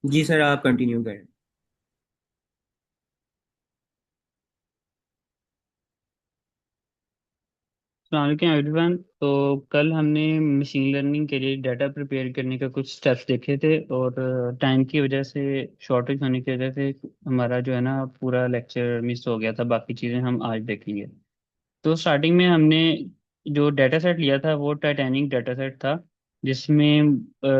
जी sir, आप continue करें। सलामकुम एवरीवन। तो कल हमने मशीन लर्निंग के लिए डाटा प्रिपेयर करने का कुछ स्टेप्स देखे थे, और टाइम की वजह से, शॉर्टेज होने की वजह से हमारा जो है ना पूरा लेक्चर मिस हो गया था। बाकी चीज़ें हम आज देखेंगे। तो स्टार्टिंग में हमने जो डाटा सेट लिया था वो टाइटैनिक डाटा सेट था, जिसमें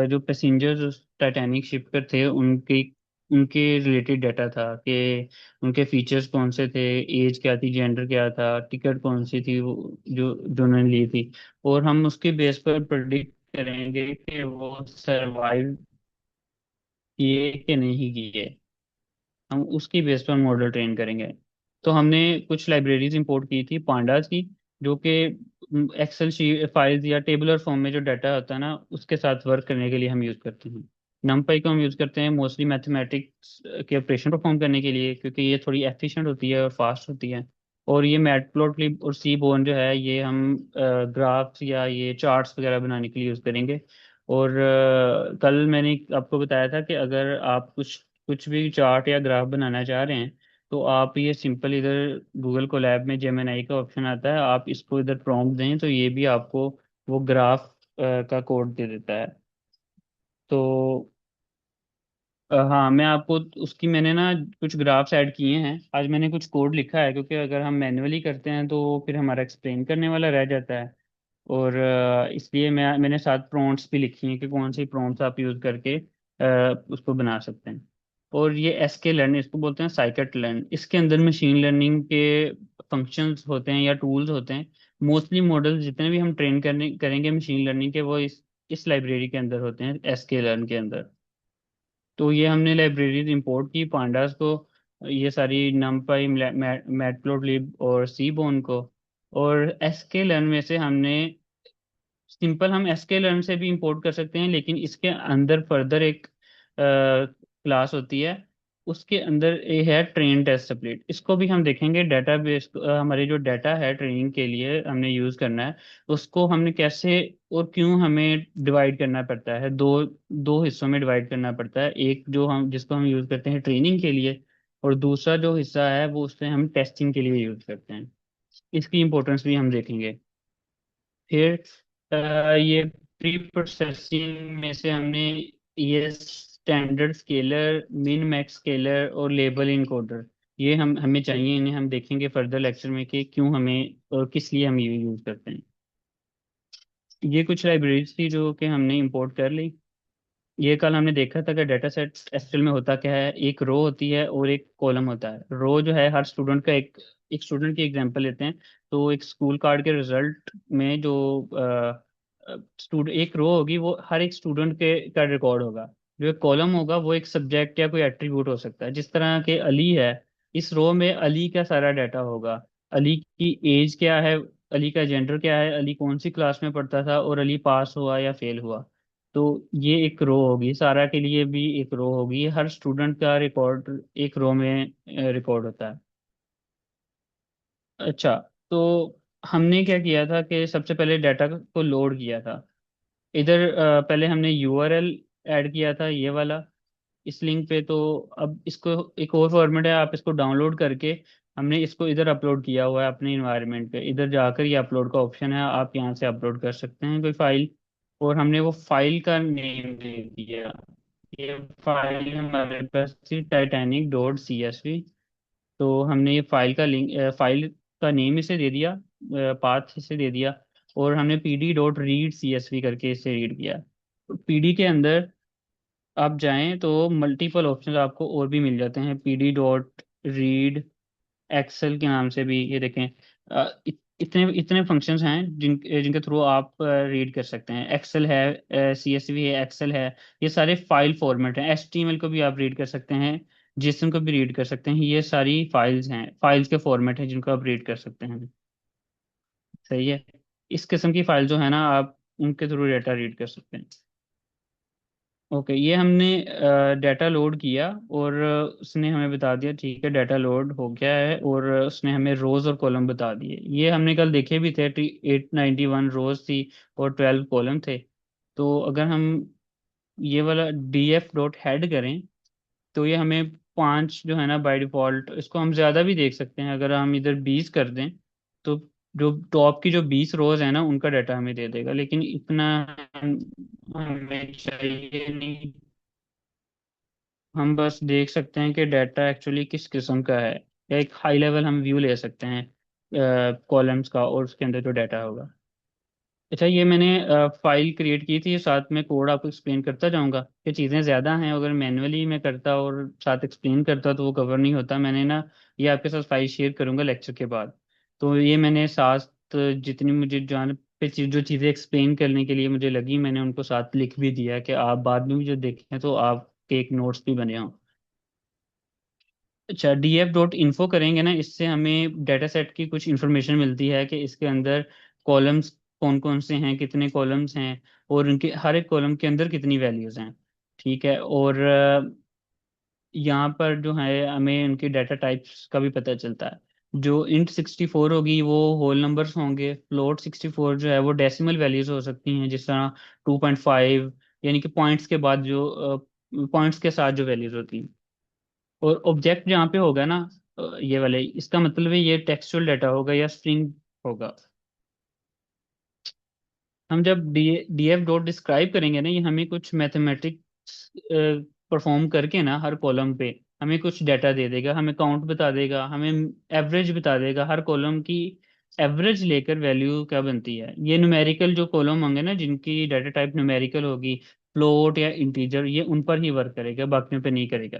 जो पैसेंजर्स उस टाइटैनिक शिप पर थे उनके उनके रिलेटेड डाटा था कि उनके फीचर्स कौन से थे, एज क्या थी, जेंडर क्या था, टिकट कौन सी थी, वो जो जो उन्होंने ली थी। और हम उसके बेस पर प्रेडिक्ट करेंगे कि वो सरवाइव किए कि नहीं किए। हम उसकी बेस पर मॉडल ट्रेन करेंगे। तो हमने कुछ लाइब्रेरीज इंपोर्ट की थी पांडास की, जो कि एक्सेल शीट फाइल्स या टेबुलर फॉर्म में जो डाटा होता है ना उसके साथ वर्क करने के लिए हम यूज़ करते हैं। नमपाई को हम यूज़ करते हैं मोस्टली मैथमेटिक्स के ऑपरेशन परफॉर्म करने के लिए, क्योंकि ये थोड़ी एफिशिएंट होती है और फास्ट होती है। और ये मैटप्लॉटलिब और सी बोन जो है ये हम ग्राफ्स या ये चार्ट्स वगैरह बनाने के लिए यूज़ करेंगे। और कल मैंने आपको बताया था कि अगर आप कुछ कुछ भी चार्ट या ग्राफ बनाना चाह रहे हैं तो आप ये सिंपल इधर गूगल कोलैब में जेमिनाई का ऑप्शन आता है, आप इसको इधर प्रॉम्प्ट दें तो ये भी आपको वो ग्राफ का कोड दे देता है। तो हाँ, मैं आपको उसकी मैंने ना कुछ ग्राफ्स ऐड किए हैं। आज मैंने कुछ कोड लिखा है, क्योंकि अगर हम मैन्युअली करते हैं तो फिर हमारा एक्सप्लेन करने वाला रह जाता है। और इसलिए मैंने साथ प्रॉम्प्ट्स भी लिखी हैं कि कौन सी प्रॉम्प्ट्स आप यूज़ करके उसको बना सकते हैं। और ये एसके लर्न, इसको बोलते हैं साइकिट लर्न। इसके अंदर मशीन लर्निंग के फंक्शंस होते हैं या टूल्स होते हैं। मोस्टली मॉडल्स जितने भी हम ट्रेन करने करेंगे मशीन लर्निंग के, वो इस लाइब्रेरी के अंदर होते हैं, एसके लर्न के अंदर। तो ये हमने लाइब्रेरीज इंपोर्ट की पांडास को, ये सारी नमपाई, मैटप्लोटलिब और सीबोन को। और एसके लर्न में से हमने सिंपल हम एसके से भी इंपोर्ट कर सकते हैं, लेकिन इसके अंदर फर्दर एक क्लास होती है। उसके अंदर ये है ट्रेन टेस्ट स्प्लिट। इसको भी हम देखेंगे। डेटाबेस हमारे जो डाटा है ट्रेनिंग के लिए हमने यूज़ करना है, उसको हमने कैसे और क्यों हमें डिवाइड करना पड़ता है। दो दो हिस्सों में डिवाइड करना पड़ता है। एक जो हम जिसको हम यूज़ करते हैं ट्रेनिंग के लिए, और दूसरा जो हिस्सा है वो उससे हम टेस्टिंग के लिए यूज़ करते हैं। इसकी इंपॉर्टेंस भी हम देखेंगे। फिर ये प्री प्रोसेसिंग में से हमने ये standard scaler, min max scalar और लेबल इनकोडर, ये हम हमें चाहिए। इन्हें हम देखेंगे फर्दर लेक्चर में कि क्यों हमें और किस लिए हम ये यूज़ करते हैं। ये कुछ लाइब्रेरीज थी जो कि हमने इंपोर्ट कर ली। ये कल हमने देखा था कि डाटा सेट एक्चुअल में होता क्या है। एक रो होती है और एक कॉलम होता है। रो जो है हर स्टूडेंट का एक स्टूडेंट की एग्जांपल लेते हैं। तो एक स्कूल कार्ड के रिजल्ट में जो स्टूडेंट एक रो होगी वो हर एक स्टूडेंट के का रिकॉर्ड होगा। जो एक कॉलम होगा वो एक सब्जेक्ट या कोई एट्रीब्यूट हो सकता है। जिस तरह के अली है, इस रो में अली का सारा डाटा होगा। अली की एज क्या है, अली का जेंडर क्या है, अली कौन सी क्लास में पढ़ता था, और अली पास हुआ या फेल हुआ। तो ये एक रो होगी। सारा के लिए भी एक रो होगी। हर स्टूडेंट का रिकॉर्ड एक रो में रिकॉर्ड होता है। अच्छा, तो हमने क्या किया था कि सबसे पहले डाटा को लोड किया था। इधर पहले हमने यूआरएल ऐड किया था, ये वाला, इस लिंक पे। तो अब इसको एक और फॉर्मेट है, आप इसको डाउनलोड करके हमने इसको इधर अपलोड किया हुआ है अपने इन्वायरमेंट पे। इधर जाकर ये अपलोड का ऑप्शन है, आप यहाँ से अपलोड कर सकते हैं कोई फाइल। और हमने वो फाइल का नेम दे दिया। ये फाइल हमारे पास थी टाइटैनिक.csv। तो हमने ये फाइल का लिंक, फाइल का नेम इसे दे दिया, पाथ इसे दे दिया। और हमने pd.read.csv करके इसे रीड किया। पीडी के अंदर आप जाएं तो मल्टीपल ऑप्शन आपको और भी मिल जाते हैं। pd.read एक्सेल के नाम से भी, ये देखें। इतने इतने फंक्शंस हैं जिनके थ्रू आप रीड कर सकते हैं। एक्सेल है, सीएसवी है, एक्सेल है। ये सारे फाइल फॉर्मेट हैं। एचटीएमएल को भी आप रीड कर सकते हैं, जेसन को भी रीड कर सकते हैं। ये सारी फाइल्स हैं, फाइल्स के फॉर्मेट हैं जिनको आप रीड कर सकते हैं। सही है। इस किस्म की फाइल जो है ना, आप उनके थ्रू डेटा रीड कर सकते हैं। ओके, ये हमने डाटा लोड किया, और उसने हमें बता दिया ठीक है डाटा लोड हो गया है। और उसने हमें रोज और कॉलम बता दिए। ये हमने कल देखे भी थे। 891 रोज थी और 12 कॉलम थे। तो अगर हम ये वाला df.head करें तो ये हमें 5 जो है ना बाय डिफॉल्ट, इसको हम ज़्यादा भी देख सकते हैं, अगर हम इधर 20 कर दें तो जो टॉप की जो 20 रोज है ना उनका डाटा हमें दे देगा, लेकिन इतना हमें चाहिए नहीं। हम बस देख सकते हैं कि डाटा एक्चुअली किस किस्म का है, या एक हाई लेवल हम व्यू ले सकते हैं कॉलम्स का और उसके अंदर जो डाटा होगा। अच्छा, ये मैंने फाइल क्रिएट की थी, साथ में कोड आपको एक्सप्लेन करता जाऊंगा कि चीज़ें ज़्यादा हैं, अगर मैनुअली मैं करता और साथ एक्सप्लेन करता तो वो कवर नहीं होता। मैंने ना ये आपके साथ फाइल शेयर करूंगा लेक्चर के बाद। तो ये मैंने साथ जितनी मुझे जान पे जो चीज़ें एक्सप्लेन करने के लिए मुझे लगी, मैंने उनको साथ लिख भी दिया कि आप बाद में भी जो देखें तो आपके एक नोट्स भी बने हों। अच्छा, df.info करेंगे ना, इससे हमें डाटा सेट की कुछ इन्फॉर्मेशन मिलती है कि इसके अंदर कॉलम्स कौन कौन से हैं, कितने कॉलम्स हैं, और उनके हर एक कॉलम के अंदर कितनी वैल्यूज हैं। ठीक है, और यहाँ पर जो है हमें उनके डाटा टाइप्स का भी पता चलता है। जो इंट 64 होगी वो होल नंबर्स होंगे, फ्लोट 64 जो है वो डेसिमल वैल्यूज हो सकती हैं, जिस तरह 2.5, यानी कि पॉइंट्स के बाद जो पॉइंट्स के साथ जो वैल्यूज होती हैं। और ऑब्जेक्ट जहाँ पे होगा ना, ये वाले, इसका मतलब है ये टेक्सचुअल डाटा होगा या स्ट्रिंग होगा। हम जब डीएफ डॉट डिस्क्राइब करेंगे ना, ये हमें कुछ मैथमेटिक्स परफॉर्म करके ना हर कॉलम पे हमें कुछ डाटा दे देगा, हमें काउंट बता देगा, हमें एवरेज बता देगा, हर कॉलम की एवरेज लेकर वैल्यू क्या बनती है। ये न्यूमेरिकल जो कॉलम होंगे ना जिनकी डाटा टाइप न्यूमेरिकल होगी, फ्लोट या इंटीजर, ये उन पर ही वर्क करेगा, बाकियों पे नहीं करेगा।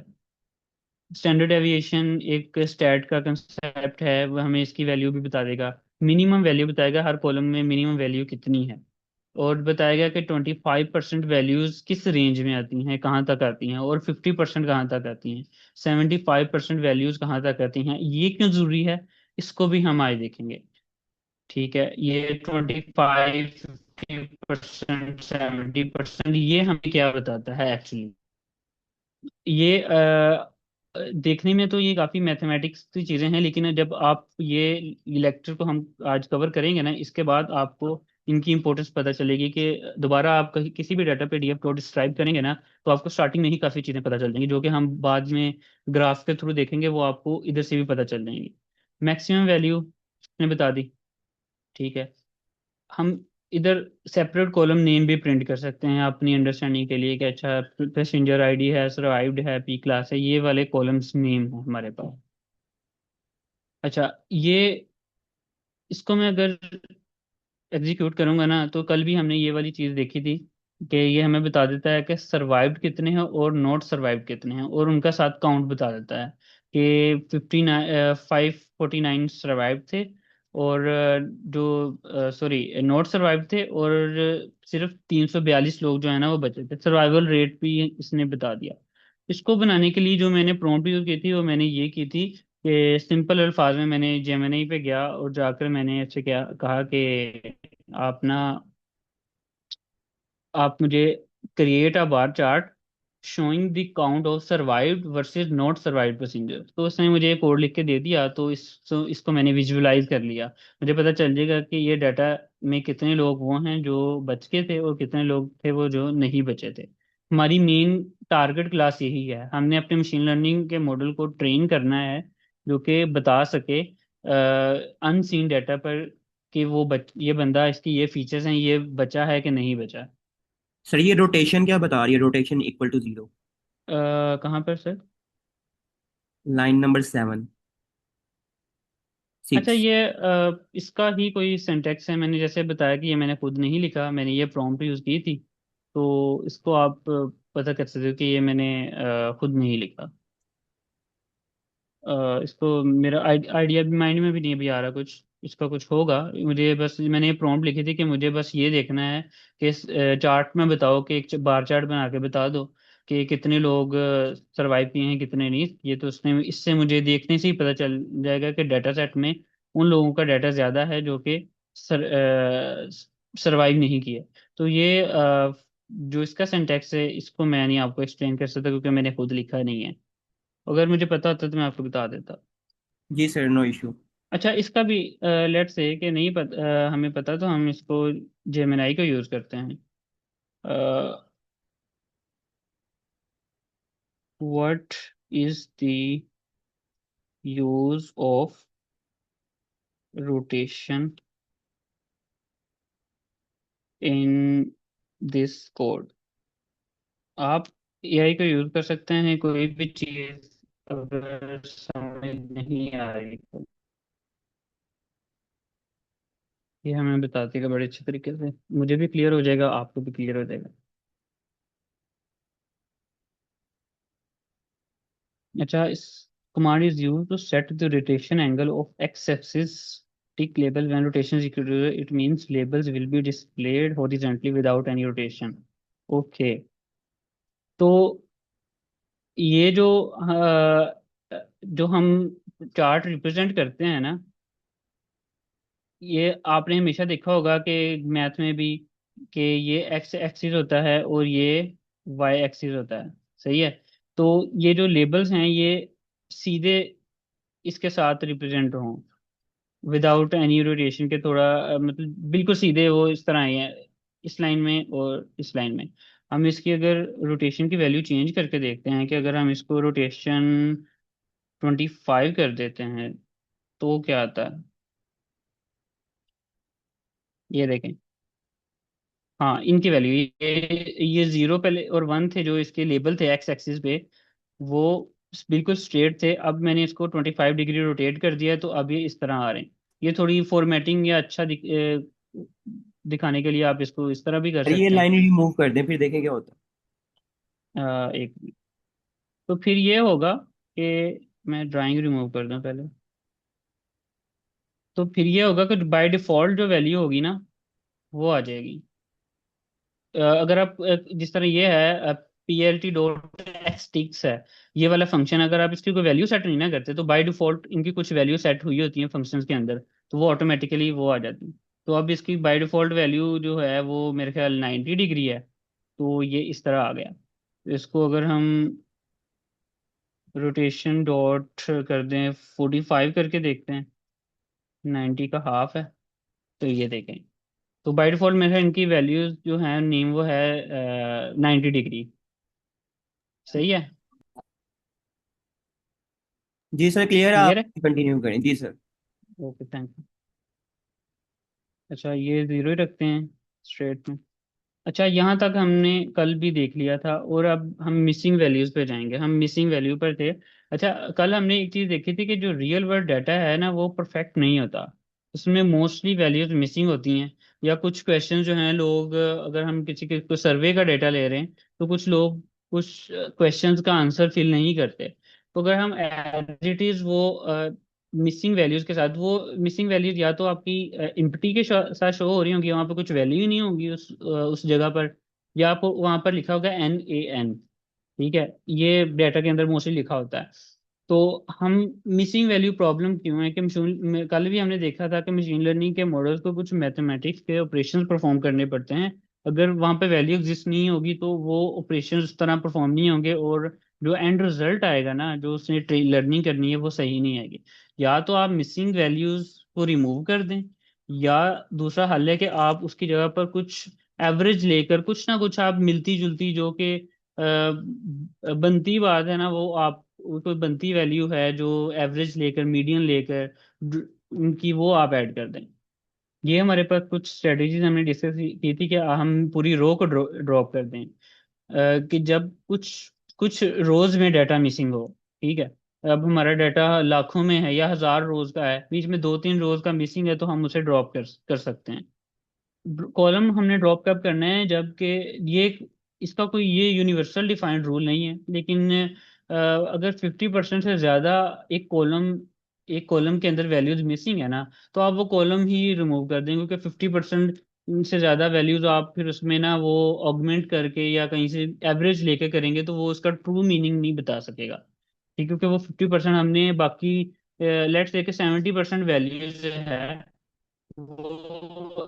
स्टैंडर्ड एविएशन एक स्टैट का कंसेप्ट है, वो हमें इसकी वैल्यू भी बता देगा। मिनिमम वैल्यू बताएगा हर कॉलम में मिनिमम वैल्यू कितनी है, और बताएगा कि 25% वैल्यूज किस रेंज में आती हैं, कहाँ तक आती हैं, और 50% कहाँ तक आती हैं, 75% वैल्यूज कहाँ तक आती हैं। ये क्यों जरूरी है, इसको भी हम आज देखेंगे। ठीक है, ये 25, 50%, 70% ये हमें क्या बताता है एक्चुअली। ये देखने में तो ये काफी मैथमेटिक्स की चीजें हैं, लेकिन जब आप ये लेक्चर को हम आज कवर करेंगे ना, इसके बाद आपको इनकी इंपॉर्टेंस पता चलेगी कि दोबारा आप कहीं किसी भी डाटा पे डीएफ डॉट डिस्क्राइब करेंगे ना, तो आपको स्टार्टिंग में ही काफी चीजें पता चल जाएंगी, जो कि हम बाद में ग्राफ के थ्रू देखेंगे, वो आपको इधर से भी पता चल जाएंगी। मैक्सिमम वैल्यू ने बता दी। ठीक है, हम इधर सेपरेट कॉलम नेम भी प्रिंट कर सकते हैं अपनी अंडरस्टैंडिंग के लिए कि अच्छा पैसेंजर आईडी है, सर्वाइव्ड है, पी क्लास है, ये वाले कॉलम्स नेम है हमारे पास। अच्छा, ये इसको मैं अगर एग्जीक्यूट करूंगा ना, तो कल भी हमने ये वाली चीज देखी थी कि ये हमें बता देता है कि सर्वाइव्ड कितने हैं और नॉट सर्वाइव्ड कितने हैं, और उनका साथ काउंट बता देता है कि 549 सर्वाइव थे, और जो सॉरी नॉट सर्वाइव थे, और सिर्फ 342 लोग जो है ना वो बचे थे। सर्वाइवल रेट भी इसने बता दिया। इसको बनाने के लिए जो मैंने प्रॉम्प्ट यूज की थी वो मैंने ये की थी कि सिंपल अल्फाज में मैंने जेमिनी पे गया और जाकर मैंने ऐसे क्या कहा कि आप ना आप मुझे create a bar chart showing the count of survived versus not survived passenger. तो उसने मुझे कोड लिख के दे दिया, तो इसको मैंने विजुअलाइज कर लिया। मुझे पता चल जाएगा कि ये डाटा में कितने लोग वो हैं जो बच के थे और कितने लोग थे वो जो नहीं बचे थे। हमारी मेन टारगेट क्लास यही है, हमने अपने मशीन लर्निंग के मॉडल को ट्रेन करना है जो कि बता सके अनसीन डाटा पर कि ये बंदा, इसकी ये फीचर्स हैं, ये बचा है कि नहीं बचा। सर ये रोटेशन क्या बता रही है, रोटेशन इक्वल टू 0? कहाँ पर सर? लाइन नंबर 7, अच्छा, 6। ये इसका ही कोई सिंटेक्स है, मैंने जैसे बताया कि ये मैंने खुद नहीं लिखा, मैंने ये प्रॉम्प्ट यूज़ की थी। तो इसको आप पता कर सकते हो कि ये मैंने खुद नहीं लिखा। इसको मेरा आइडिया भी माइंड में भी नहीं अभी आ रहा कुछ, इसका कुछ होगा। मुझे बस मैंने ये प्रॉम्प्ट लिखी थी कि मुझे बस ये देखना है कि चार्ट में बताओ, कि एक बार चार्ट बना के बता दो कि कितने लोग सरवाइव किए हैं कितने नहीं। ये तो उसने, इससे मुझे देखने से ही पता चल जाएगा कि डाटा सेट में उन लोगों का डाटा ज़्यादा है जो कि सरवाइव नहीं किए। तो ये जो इसका सिंटैक्स है इसको मैं नहीं आपको एक्सप्लेन कर सकता क्योंकि मैंने खुद लिखा नहीं है। अगर मुझे पता होता तो मैं आपको बता देता। जी सर, नो इशू। अच्छा, इसका भी लेट से कि नहीं पता, हमें पता तो हम इसको जेमिनाई को यूज़ करते हैं। What is the use of rotation in this code. आप एआई का यूज कर सकते हैं कोई भी चीज अगर समझ नहीं आ रही तो ये हमें बता देगा बड़े अच्छे तरीके से, मुझे भी क्लियर हो जाएगा, आपको भी क्लियर हो जाएगा। अच्छा, इस command is used to set the rotation angle of x-axis tick label. When rotation is equal to 0, it means labels will be displayed horizontally without any rotation. Okay, तो ये जो हम चार्ट रिप्रेजेंट करते हैं ना, ये आपने हमेशा देखा होगा कि मैथ में भी कि ये एक्स एक्सिस होता है और ये वाई एक्सिस होता है। सही है। तो ये जो लेबल्स हैं ये सीधे इसके साथ रिप्रेजेंट हों विदाउट एनी रोटेशन के, थोड़ा मतलब बिल्कुल सीधे वो इस तरह आए हैं, इस लाइन में और इस लाइन में। हम इसकी अगर रोटेशन की वैल्यू चेंज करके देखते हैं कि अगर हम इसको रोटेशन 25 कर देते हैं तो क्या आता है, ये देखें। हाँ, इनकी वैल्यू ये 0 पहले और 1 थे जो इसके लेबल थे एक्स एक्सिस पे, वो बिल्कुल स्ट्रेट थे। अब मैंने इसको 25 डिग्री रोटेट कर दिया है, तो अब ये इस तरह आ रहे हैं। ये थोड़ी फॉर्मेटिंग या अच्छा दिखाने के लिए आप इसको इस तरह भी कर अरे ये सकते हैं। लाइन रिमूव कर दें फिर देखें क्या होता एक मिनट। तो फिर ये होगा कि मैं ड्राइंग रिमूव कर दूं पहले। तो फिर ये होगा कि बाय डिफॉल्ट जो वैल्यू होगी ना वो आ जाएगी। अगर आप जिस तरह ये है PLT.xtics है, ये वाला फंक्शन, अगर आप इसकी कोई वैल्यू सेट नहीं ना करते तो बाय डिफॉल्ट इनकी कुछ वैल्यू सेट हुई होती है फंक्शंस के अंदर, तो वो ऑटोमेटिकली वो आ जाती है। तो अब इसकी बाय डिफॉल्ट वैल्यू जो है वो मेरे ख्याल 90 डिग्री है, तो ये इस तरह आ गया। तो इसको अगर हम रोटेशन डॉट कर दें 45 करके देखते हैं, 90 का हाफ है, तो ये देखें। तो बाय डिफॉल्ट मेरे ख्याल इनकी वैल्यूज जो है नेम वो है 90 डिग्री। सही है। जी सर, क्लियर है, आप क्लियर है। कंटिन्यू करें जी सर। Okay, thank you. अच्छा, ये जीरो ही रखते हैं स्ट्रेट में। अच्छा, यहाँ तक हमने कल भी देख लिया था और अब हम मिसिंग वैल्यूज पे जाएंगे। हम मिसिंग वैल्यू पर थे। अच्छा, कल हमने एक चीज़ देखी थी कि जो रियल वर्ल्ड डाटा है ना वो परफेक्ट नहीं होता, उसमें मोस्टली वैल्यूज मिसिंग होती हैं। या कुछ क्वेश्चन जो हैं लोग अगर हम किसी के को सर्वे का डाटा ले रहे हैं तो कुछ लोग कुछ क्वेश्चंस का आंसर फिल नहीं करते। तो अगर हम एज इट इज़ वो मिसिंग वैल्यूज के साथ, वो मिसिंग वैल्यूज या तो आपकी इम्पटी के साथ शो हो रही होंगी, वहां पर कुछ वैल्यू ही नहीं होगी उस जगह पर, या आपको वहां पर लिखा होगा NaN। ठीक है, ये डाटा के अंदर मोस्टली लिखा होता है। तो हम मिसिंग वैल्यू प्रॉब्लम क्यों है कि मशीन, कल भी हमने देखा था कि मशीन लर्निंग के मॉडल्स को कुछ मैथमेटिक्स के ऑपरेशंस परफॉर्म करने पड़ते हैं। अगर वहां पे वैल्यू एग्जिस्ट नहीं होगी तो वो ऑपरेशंस उस तरह परफॉर्म नहीं होंगे, और जो एंड रिजल्ट आएगा ना जो उसने लर्निंग करनी है वो सही नहीं आएगी। या तो आप मिसिंग वैल्यूज को रिमूव कर दें, या दूसरा हल है कि आप उसकी जगह पर कुछ एवरेज लेकर कुछ ना कुछ आप मिलती जुलती जो कि बनती बात है ना, वो कोई बनती वैल्यू है जो एवरेज लेकर मीडियन लेकर उनकी वो आप ऐड कर दें। ये हमारे पास कुछ स्ट्रेटेजीज हमने डिस्कस की थी कि हम पूरी रो को ड्रॉप कर दें। कि जब कुछ कुछ रोज में डाटा मिसिंग हो, ठीक है, अब हमारा डाटा लाखों में है या 1000 रोज का है, बीच में 2-3 रोज का मिसिंग है, तो हम उसे ड्रॉप कर सकते हैं। कॉलम हमने ड्रॉप कब करना है, जबकि ये इसका कोई ये यूनिवर्सल डिफाइंड रूल नहीं है, लेकिन अगर 50% से ज़्यादा एक कॉलम एक कॉलम के अंदर वैल्यूज मिसिंग है ना, तो आप वो कॉलम ही रिमूव कर देंगे, क्योंकि 50% से ज़्यादा वैल्यूज आप फिर उसमें ना वो ऑगमेंट करके या कहीं से एवरेज लेके करेंगे तो वो उसका ट्रू मीनिंग नहीं बता सकेगा। ठीक, क्योंकि वो 50% हमने बाकी लेट्स से 70% वैल्यूज है वो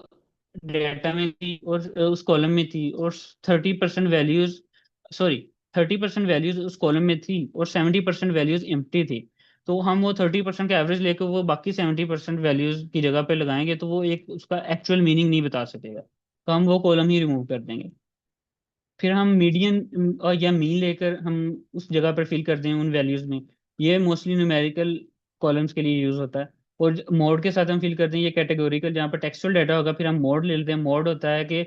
डेटा में थी और उस कॉलम में थी, और 30% वैल्यूज, सॉरी, 30% वैल्यूज उस कॉलम में थी और 70% वैल्यूज एम्प्टी थी। तो हम वो 30% का एवरेज लेकर वो बाकी 70% वैल्यूज की जगह पे लगाएंगे तो वो एक उसका एक्चुअल मीनिंग नहीं बता सकेगा, तो हम वो कॉलम ही रिमूव कर देंगे। फिर हम मीडियन और या मीन लेकर हम उस जगह पर फिल करते हैं उन वैल्यूज में। ये मोस्टली न्यूमेरिकल कॉलम्स के लिए यूज होता है। और मोड के साथ हम फिल करते हैं ये कैटेगोरिकल, जहाँ पर टेक्सचुअल डाटा होगा फिर हम मोड ले लेते हैं। मोड होता है कि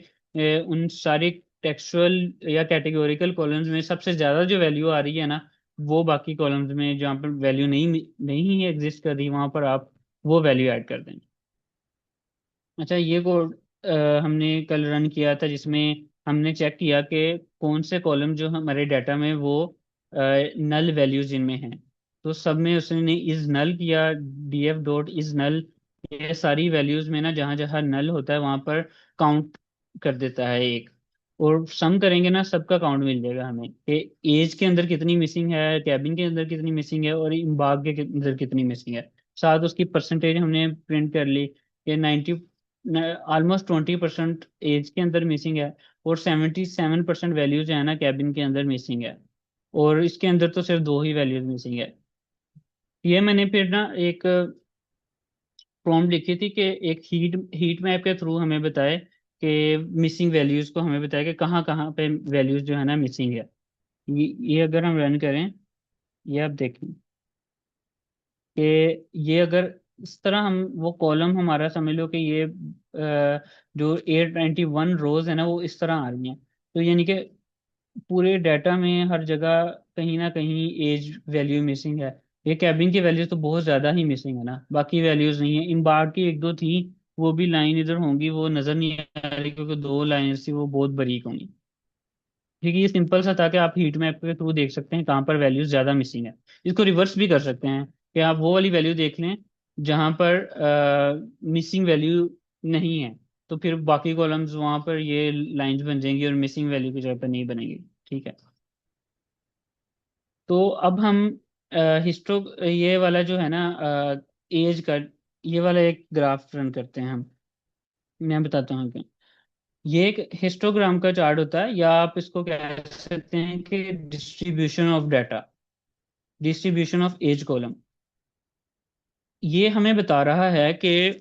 उन सारी टेक्सचुअल या कैटेगोरिकल कॉलम्स में सबसे ज्यादा जो वैल्यू आ रही है ना, वो बाकी कॉलम्स में जहाँ पर वैल्यू नहीं नहीं एग्जिस्ट कर रही वहां पर आप वो वैल्यू ऐड कर दें। अच्छा, ये कोड हमने कल रन किया था, जिसमें हमने चेक किया कि कौन से कॉलम जो हमारे डाटा में वो नल वैल्यूज इनमें हैं। तो सब में उसने इज नल किया, df डॉट इज नल। ये सारी वैल्यूज में ना जहाँ जहाँ नल होता है वहां पर काउंट कर देता है एक। और सम करेंगे ना सबका काउंट मिल जाएगा हमें कि एज के अंदर कितनी मिसिंग है, कैबिन के अंदर कितनी मिसिंग है, और बाग के अंदर कितनी मिसिंग है। साथ उसकी परसेंटेज हमने प्रिंट कर ली कि 90, ऑलमोस्ट 20% एज के अंदर मिसिंग है, और 77% वैल्यूज है ना कैबिन के अंदर मिसिंग है। और इसके अंदर तो सिर्फ दो ही वैल्यूज मिसिंग है। ये मैंने फिर ना एक प्रॉम्प्ट लिखी थी कि एक हीट हीट मैप के थ्रू हमें बताए कि मिसिंग वैल्यूज को हमें बताया कि कहाँ कहाँ पे वैल्यूज जो है ना मिसिंग है। ये अगर हम रन करें, ये आप देखें कि ये अगर इस तरह हम वो कॉलम हमारा समझ लो कि ये जो 891 रोज है ना वो इस तरह आ रही हैं। तो यानी कि पूरे डाटा में हर जगह कहीं ना कहीं एज वैल्यू मिसिंग है। ये कैबिन की वैल्यूज तो बहुत ज्यादा ही मिसिंग है ना, बाकी वैल्यूज नहीं है। इन बार की एक दो थी, वो भी लाइन इधर होंगी वो नजर नहीं आ रही क्योंकि दो लाइन थी वो बहुत बारीक होंगी। ठीक है, ये सिंपल सा था कि आप हीट मैप के थ्रू देख सकते हैं कहाँ पर वैल्यूज ज्यादा मिसिंग है। इसको रिवर्स भी कर सकते हैं कि आप वो वाली वैल्यू देख लें जहाँ पर मिसिंग वैल्यू नहीं है, तो फिर बाकी कॉलम्स वहां पर ये लाइंस बन जाएंगी और मिसिंग वैल्यू की जगह पर नहीं बनेगी। ठीक है, तो अब हम हिस्टो ये वाला जो है ना एज का ये वाला एक ग्राफ रन करते हैं हम। मैं बताता हूँ क्या। ये एक हिस्टोग्राम का चार्ट होता है, या आप इसको कह सकते हैं कि distribution of data, distribution of age column. ये हमें बता रहा है कि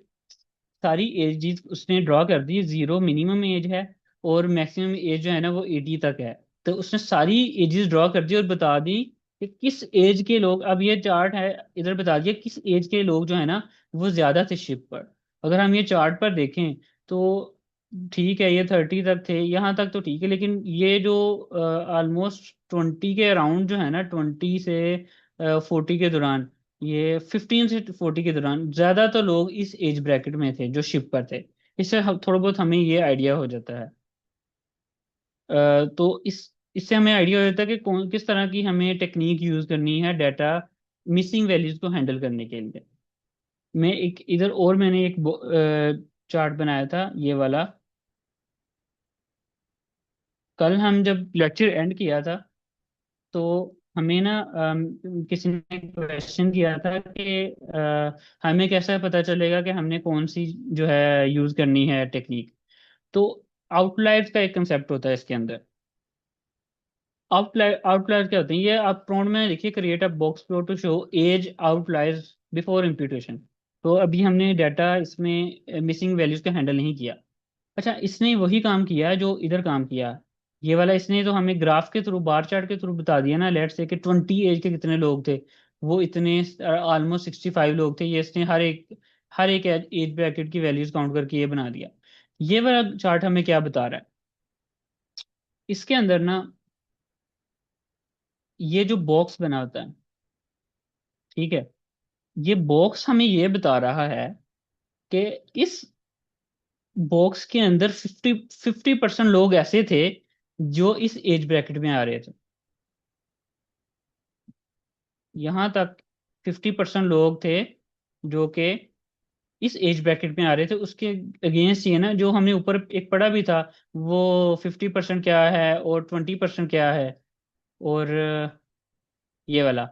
सारी एजेस उसने ड्रॉ कर दी। जीरो मिनिमम एज है और मैक्सिमम एज जो है ना वो 80 तक है। तो उसने सारी एजेस ड्रॉ कर दी और बता दी कि किस एज के लोग, अब ये चार्ट है इधर बता दिया किस एज के लोग जो है ना वो ज्यादा थे शिप पर। अगर हम ये चार्ट पर देखें तो ठीक है, ये 30 तक थे यहाँ तक तो ठीक है, लेकिन ये जो ऑलमोस्ट 20 के अराउंड जो है ना, 20 से 40 के दौरान, ये 15 से 40 के दौरान ज्यादा तो लोग इस एज ब्रैकेट में थे जो शिप पर थे। इससे थोड़ा बहुत हमें ये आइडिया हो जाता है। तो इससे हमें आइडिया हो जाता है कि कौन किस तरह की हमें टेक्निक यूज करनी है डाटा मिसिंग वैल्यूज को हैंडल करने के लिए। मैं एक इधर और मैंने एक चार्ट बनाया था ये वाला। कल हम जब लेक्चर एंड किया था तो हमें ना किसी ने क्वेश्चन किया था कि हमें कैसे पता चलेगा कि हमने कौन सी जो है यूज करनी है टेक्निक। तो आउटलायर्स का एक कंसेप्ट होता है इसके अंदर। आउटलायर्स क्या होते हैं, ये आप प्रॉम्प्ट में लिखिए create a box plot to show age outliers before imputation. तो अभी हमने डाटा इसमें मिसिंग वैल्यूज का हैंडल नहीं किया। अच्छा, इसने वही काम किया है जो इधर काम किया। ये वाला इसने तो हमें ग्राफ के थ्रू बार चार्ट के थ्रू बता दिया ना, लेट्स से कि 20 एज के कितने लोग थे। वो इतने ऑलमोस्ट 65 लोग थे। ये इसने हर एक एज ब्रैकेट की वैल्यूज काउंट करके ये बना दिया। ये वाला चार्ट हमें क्या बता रहा है, इसके अंदर ना ये जो बॉक्स बना होता है, ठीक है, ये बॉक्स हमें ये बता रहा है कि इस बॉक्स के अंदर 50% लोग ऐसे थे जो इस एज ब्रैकेट में आ रहे थे। यहाँ तक 50% लोग थे जो कि इस एज ब्रैकेट में आ रहे थे। उसके अगेंस्ट ये ना जो हमने ऊपर एक पढ़ा भी था, वो 50% क्या है और 20% क्या है, और ये वाला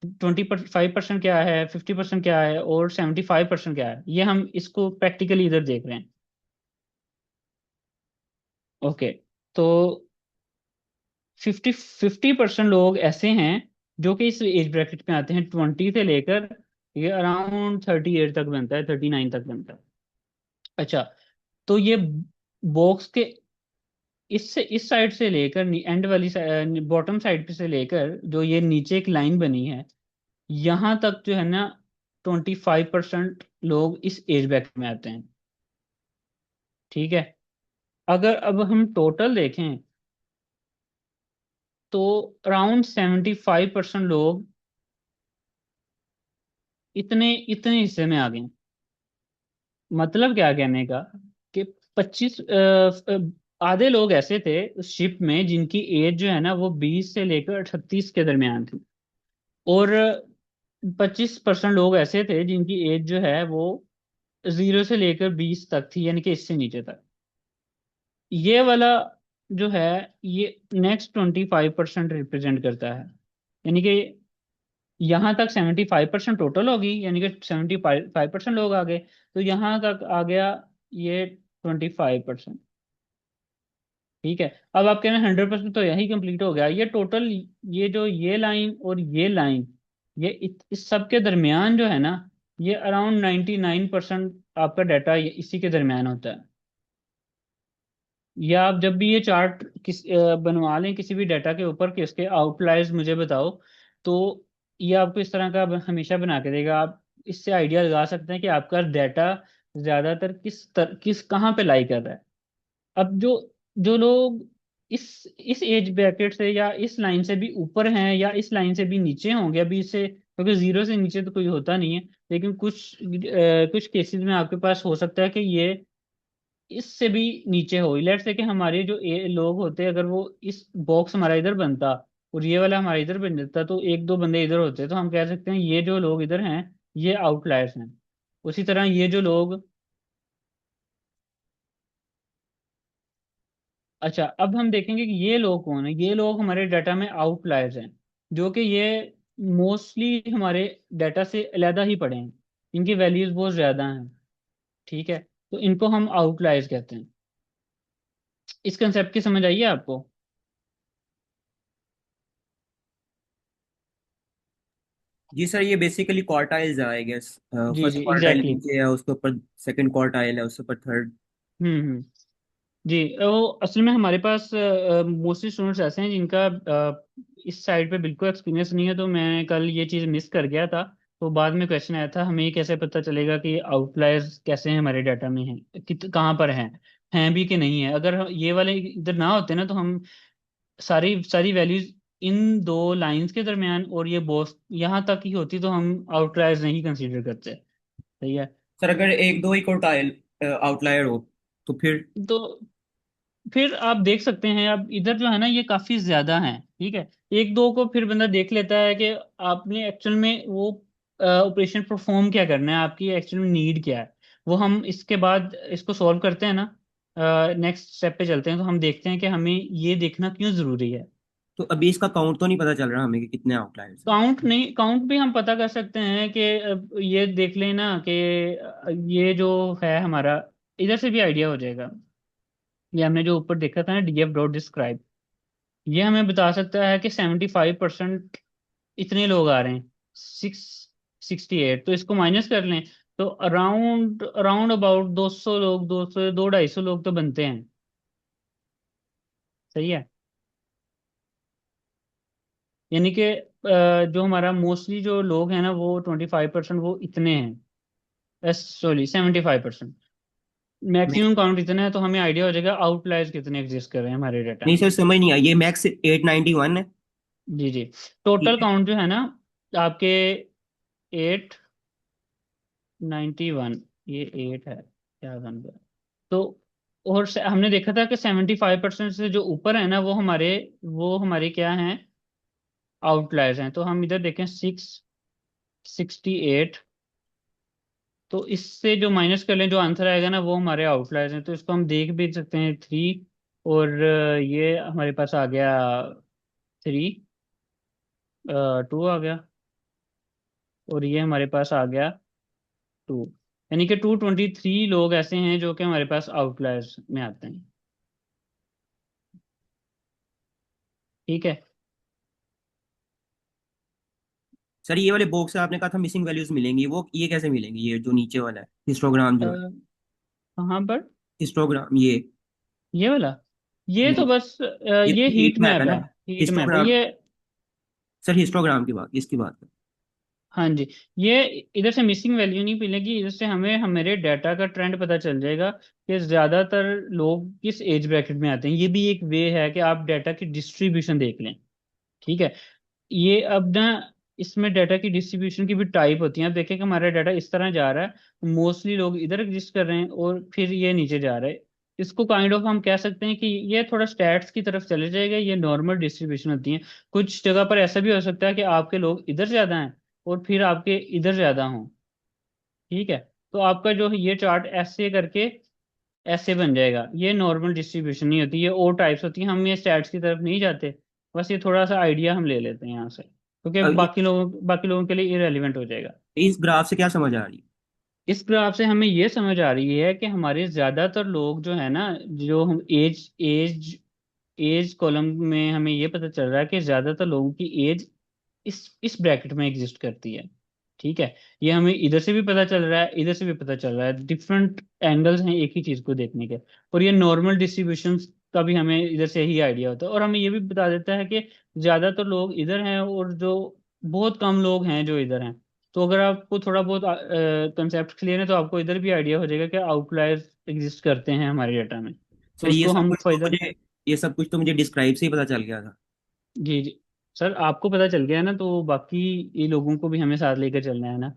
25% क्या है, 50% क्या है, और 75% क्या है। ये हम इसको प्रैक्टिकली इधर देख रहे हैं। ओके, तो 50% लोग ऐसे हैं जो कि इस एज ब्रैकेट में आते हैं 20 से लेकर ये अराउंड 38 तक बनता है, 39 तक बनता है। अच्छा, तो ये बॉक्स के इस साइड से लेकर एंड वाली बॉटम साइड पे से लेकर जो ये नीचे एक लाइन बनी है, यहाँ तक जो है ना 25% लोग इस एज ब्रैकेट में आते हैं। ठीक है। अगर अब हम टोटल देखें तो अराउंड 75% लोग इतने इतने हिस्से में आ गए हैं। मतलब क्या कहने का कि 25 आधे लोग ऐसे थे उस शिप में जिनकी एज जो है ना वो 20 से लेकर 38 के दरमियान थी, और 25% लोग ऐसे थे जिनकी एज जो है वो 0 से लेकर 20 तक थी, यानी कि इससे नीचे तक। ये वाला जो है ये नेक्स्ट 25% रिप्रेजेंट करता है, यानी कि यहाँ तक 75% टोटल होगी, यानी कि 75% लोग आ गए, तो यहाँ तक आ गया ये 25%। ठीक है। अब आप कह रहे हैं 100% तो यही कंप्लीट हो गया, ये टोटल, ये जो ये लाइन और ये लाइन, ये इस सब के दरमियान जो है ना, ये अराउंड 99% आपका डाटा इसी के दरमियान होता है। या आप जब भी ये चार्ट बनवा लें किसी भी डाटा के ऊपर कि इसके आउटलायर्स मुझे बताओ, तो ये आपको इस तरह का हमेशा बना के देगा। आप इससे आइडिया लगा सकते हैं कि आपका डाटा ज्यादातर किस कहाँ पे लाई कर रहा है। अब जो जो लोग इस एज ब्रैकेट से या इस लाइन से भी ऊपर हैं या इस लाइन से भी नीचे होंगे, अभी इससे क्योंकि 0 से नीचे तो कोई होता नहीं है, लेकिन कुछ केसेस में आपके पास हो सकता है कि ये इससे भी नीचे हो। लेट्स से कि हमारे जो लोग होते अगर वो इस बॉक्स हमारा इधर बनता और ये वाला हमारा इधर बन जाता, तो एक दो बंदे इधर होते, तो हम कह सकते हैं ये जो लोग इधर हैं ये आउटलायर्स हैं। उसी तरह ये जो लोग, अच्छा अब हम देखेंगे कि ये लोग कौन है। ये लोग हमारे डाटा में आउटलायर्स हैं, जो कि ये मोस्टली हमारे डाटा से अलहदा ही पड़े हैं, इनकी वैल्यूज बहुत ज्यादा हैं। ठीक है। तो इनको हम आउटलायर्स कहते हैं। इस कंसेप्ट की समझ आइए आपको? जी सर, ये बेसिकली क्वार्टाइल्स है आई गेस। जी फर्स्ट जी क्वार्टाइल एग्जैक्टली। नीचे है, उसके ऊपर सेकंड क्वार्टाइल है, उसके ऊपर थर्ड। हम्म। जी वो असल में हमारे पास मोस्टली स्टूडेंट्स ऐसे हैं जिनका इस साइड पे बिल्कुल एक्सपीरियंस नहीं है, तो मैं कल ये चीज़ मिस कर गया था। तो बाद में क्वेश्चन आया था हमें ये कैसे पता चलेगा कि आउटलायर्स कैसे हैं हमारे डाटा में हैं, कहाँ पर हैं भी कि नहीं है। अगर ये वाले इधर ना होते ना तो हम सारी सारी वैल्यूज इन दो लाइंस के दरमियान और ये बॉक्स यहाँ तक ही होती, तो हम आउटलायर्स नहीं कंसीडर करते। सही है। सर अगर एक दो ही क्वार्टाइल आउटलायर हो तो फिर? तो फिर आप देख सकते हैं, अब इधर जो है ना ये काफी ज्यादा है। ठीक है। एक दो को फिर बंदा देख लेता है कि आपने एक्चुअल में वो ऑपरेशन परफॉर्म क्या करना है, आपकी एक्चुअल में नीड क्या है। वो हम इसके बाद इसको सॉल्व करते हैं ना, नेक्स्ट स्टेप पे चलते हैं, तो हम देखते हैं कि हमें ये देखना क्यों जरूरी है। तो अभी इसका काउंट तो नहीं पता चल रहा हमें कि कितने आउटलायर्स हैं। काउंट नहीं, काउंट भी हम पता कर सकते हैं कि ये देख लेना कि ये जो है हमारा, इधर से भी आइडिया हो जाएगा। ये हमने जो ऊपर देखा था ना डीएफ डॉट डिस्क्राइब, ये हमें बता सकता है कि 75% इतने लोग आ रहे हैं, 68, तो इसको माइनस कर लें तो अराउंड अराउंड अबाउट 200 लोग, 200 250 लोग तो बनते हैं। सही है। यानी कि जो हमारा मोस्टली जो लोग हैं ना वो 25% वो इतने हैं, सॉरी 75%। नहीं, मैक्सिमम काउंट इतना है, तो हमें आइडिया हो जाएगा आउटलायर्स कितने एग्जिस्ट कर रहे हैं हमारे डाटा नहीं में। सर, समझ नहीं आई। ये मैक्स 891 है? जी जी। टोटल ठीक है। काउंट जो है ना आपके 891, ये 8 है क्या बन गया। तो और हमने देखा था कि 75% से जो ऊपर है ना वो हमारे क्या हैं, आउटलायर्स हैं। तो हम इधर देखें 668, तो इससे जो माइनस कर लें जो आंसर आएगा ना वो हमारे आउटलायर्स हैं। तो इसको हम देख भी सकते हैं 3, और ये हमारे पास आ गया 3, 2 आ गया, और ये हमारे पास आ गया 2, यानी कि 223 लोग ऐसे हैं जो कि हमारे पास आउटलायर्स में आते हैं। ठीक है। सर ये वाले बॉक्स से आपने कहा था मिसिंग वैल्यूज मिलेंगी, वो ये कैसे मिलेंगी? ये जो नीचे वाला है हिस्टोग्राम अ, जो है, कहाँ पर? हिस्टोग्राम ये। ये वाला, ये तो बस ये ये तो हीट हीट मैप है मैप ना? है। हीट मैप है हिस्टोग्राम। ये। सर हिस्टोग्राम की बात, इसकी बात कर। हाँ जी। ये इधर से मिसिंग वैल्यू नहीं मिलेगी, इधर से हमें हमारे डाटा का ट्रेंड पता चल जाएगा कि ज्यादातर लोग किस एज ब्रैकेट में आते हैं। ये भी एक वे है कि आप डाटा की डिस्ट्रीब्यूशन देख लें। ठीक है। ये अब ना, इसमें डाटा की डिस्ट्रीब्यूशन की भी टाइप होती है। आप देखें कि हमारा डाटा इस तरह जा रहा है, मोस्टली लोग इधर एग्जिस्ट कर रहे हैं और फिर ये नीचे जा रहा है। इसको काइंड ऑफ हम कह सकते हैं कि ये थोड़ा स्टैट्स की तरफ चले जाएगा। ये नॉर्मल डिस्ट्रीब्यूशन होती है। कुछ जगह पर ऐसा भी हो सकता है कि आपके लोग इधर ज्यादा हैं और फिर आपके इधर ज्यादा हों। ठीक है। तो आपका जो है ये चार्ट ऐसे करके ऐसे बन जाएगा। ये नॉर्मल डिस्ट्रीब्यूशन नहीं होती, ये और टाइप्स होती हैं। हम ये स्टैट्स की तरफ नहीं जाते, बस ये थोड़ा सा आइडिया हम ले लेते हैं यहाँ से, क्योंकि अब बाकी लोगों के लिए इरेलीवेंट हो जाएगा। इस ग्राफ से क्या समझ आ रही है? इस ग्राफ से हमें ये समझ आ रही है कि हमारे ज्यादातर लोग जो है ना, जो हम एज एज एज कॉलम में हमें ये पता चल रहा है कि ज्यादातर लोगों की एज इस ब्रैकेट में एग्जिस्ट करती है। ठीक है। ये हमें इधर से भी पता चल रहा है, इधर से भी पता चल रहा है। डिफरेंट एंगल्स हैं एक ही चीज को देखने के। और ये नॉर्मल डिस्ट्रीब्यूशन का भी हमें इधर से ही आइडिया होता है। और हमें ये भी बता देता है कि ज्यादातर लोग इधर हैं और जो बहुत कम लोग हैं जो इधर हैं। तो अगर आपको थोड़ा बहुत कंसेप्ट क्लियर है तो आपको इधर भी आइडिया हो जाएगा कि आउटलायर्स एग्जिस्ट करते हैं हमारे डाटा में। तो सर ये उसको सब हम कुछ तो फर्दर। मुझे ये सब कुछ तो मुझे डिस्क्राइब से ही पता चल गया था। जी जी। सर आपको पता चल गया ना, तो बाकी ये लोगों को भी हमें साथ लेकर चलना है ना।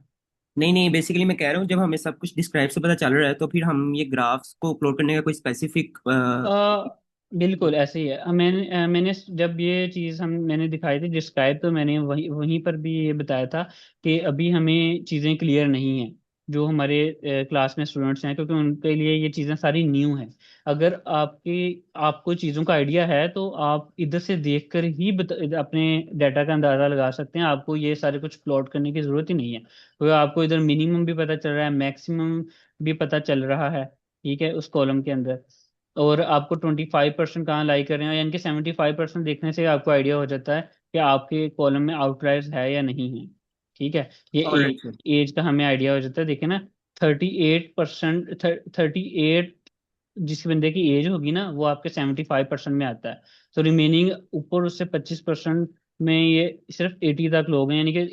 नहीं नहीं, बेसिकली मैं कह रहा हूँ जब हमें सब कुछ डिस्क्राइब से पता चल रहा है तो फिर हम ये ग्राफ्स को प्लॉट करने का कोई स्पेसिफिक। अ, बिल्कुल ऐसे ही है। मैंने जब ये चीज़ हम मैंने दिखाई थी डिस्क्राइब, तो मैंने वहीं वहीं पर भी ये बताया था कि अभी हमें चीज़ें क्लियर नहीं हैं जो हमारे क्लास में स्टूडेंट्स हैं, क्योंकि उनके लिए ये चीज़ें सारी न्यू हैं। अगर आपको चीज़ों का आइडिया है तो आप इधर से देखकर ही अपने डाटा का अंदाज़ा लगा सकते हैं। आपको ये सारे कुछ प्लॉट करने की ज़रूरत ही नहीं है, क्योंकि आपको इधर मिनिमम भी पता चल रहा है, मैक्सिमम भी पता चल रहा है। ठीक है, उस कॉलम के अंदर। और आपको 25% कहाँ लाई कर रहे हैं, यानी कि 75% देखने से आपको आइडिया हो जाता है कि आपके कॉलम में आउटलायर्स है या नहीं है। ठीक है। ये ऑलराइट सर। एज का हमें आइडिया हो जाता है। देखिए ना, 38%, 38 जिस बंदे की एज होगी ना वो आपके 75% में आता है। तो रिमेनिंग ऊपर उससे 25% में ये सिर्फ 80 तक लोग हैं, यानी कि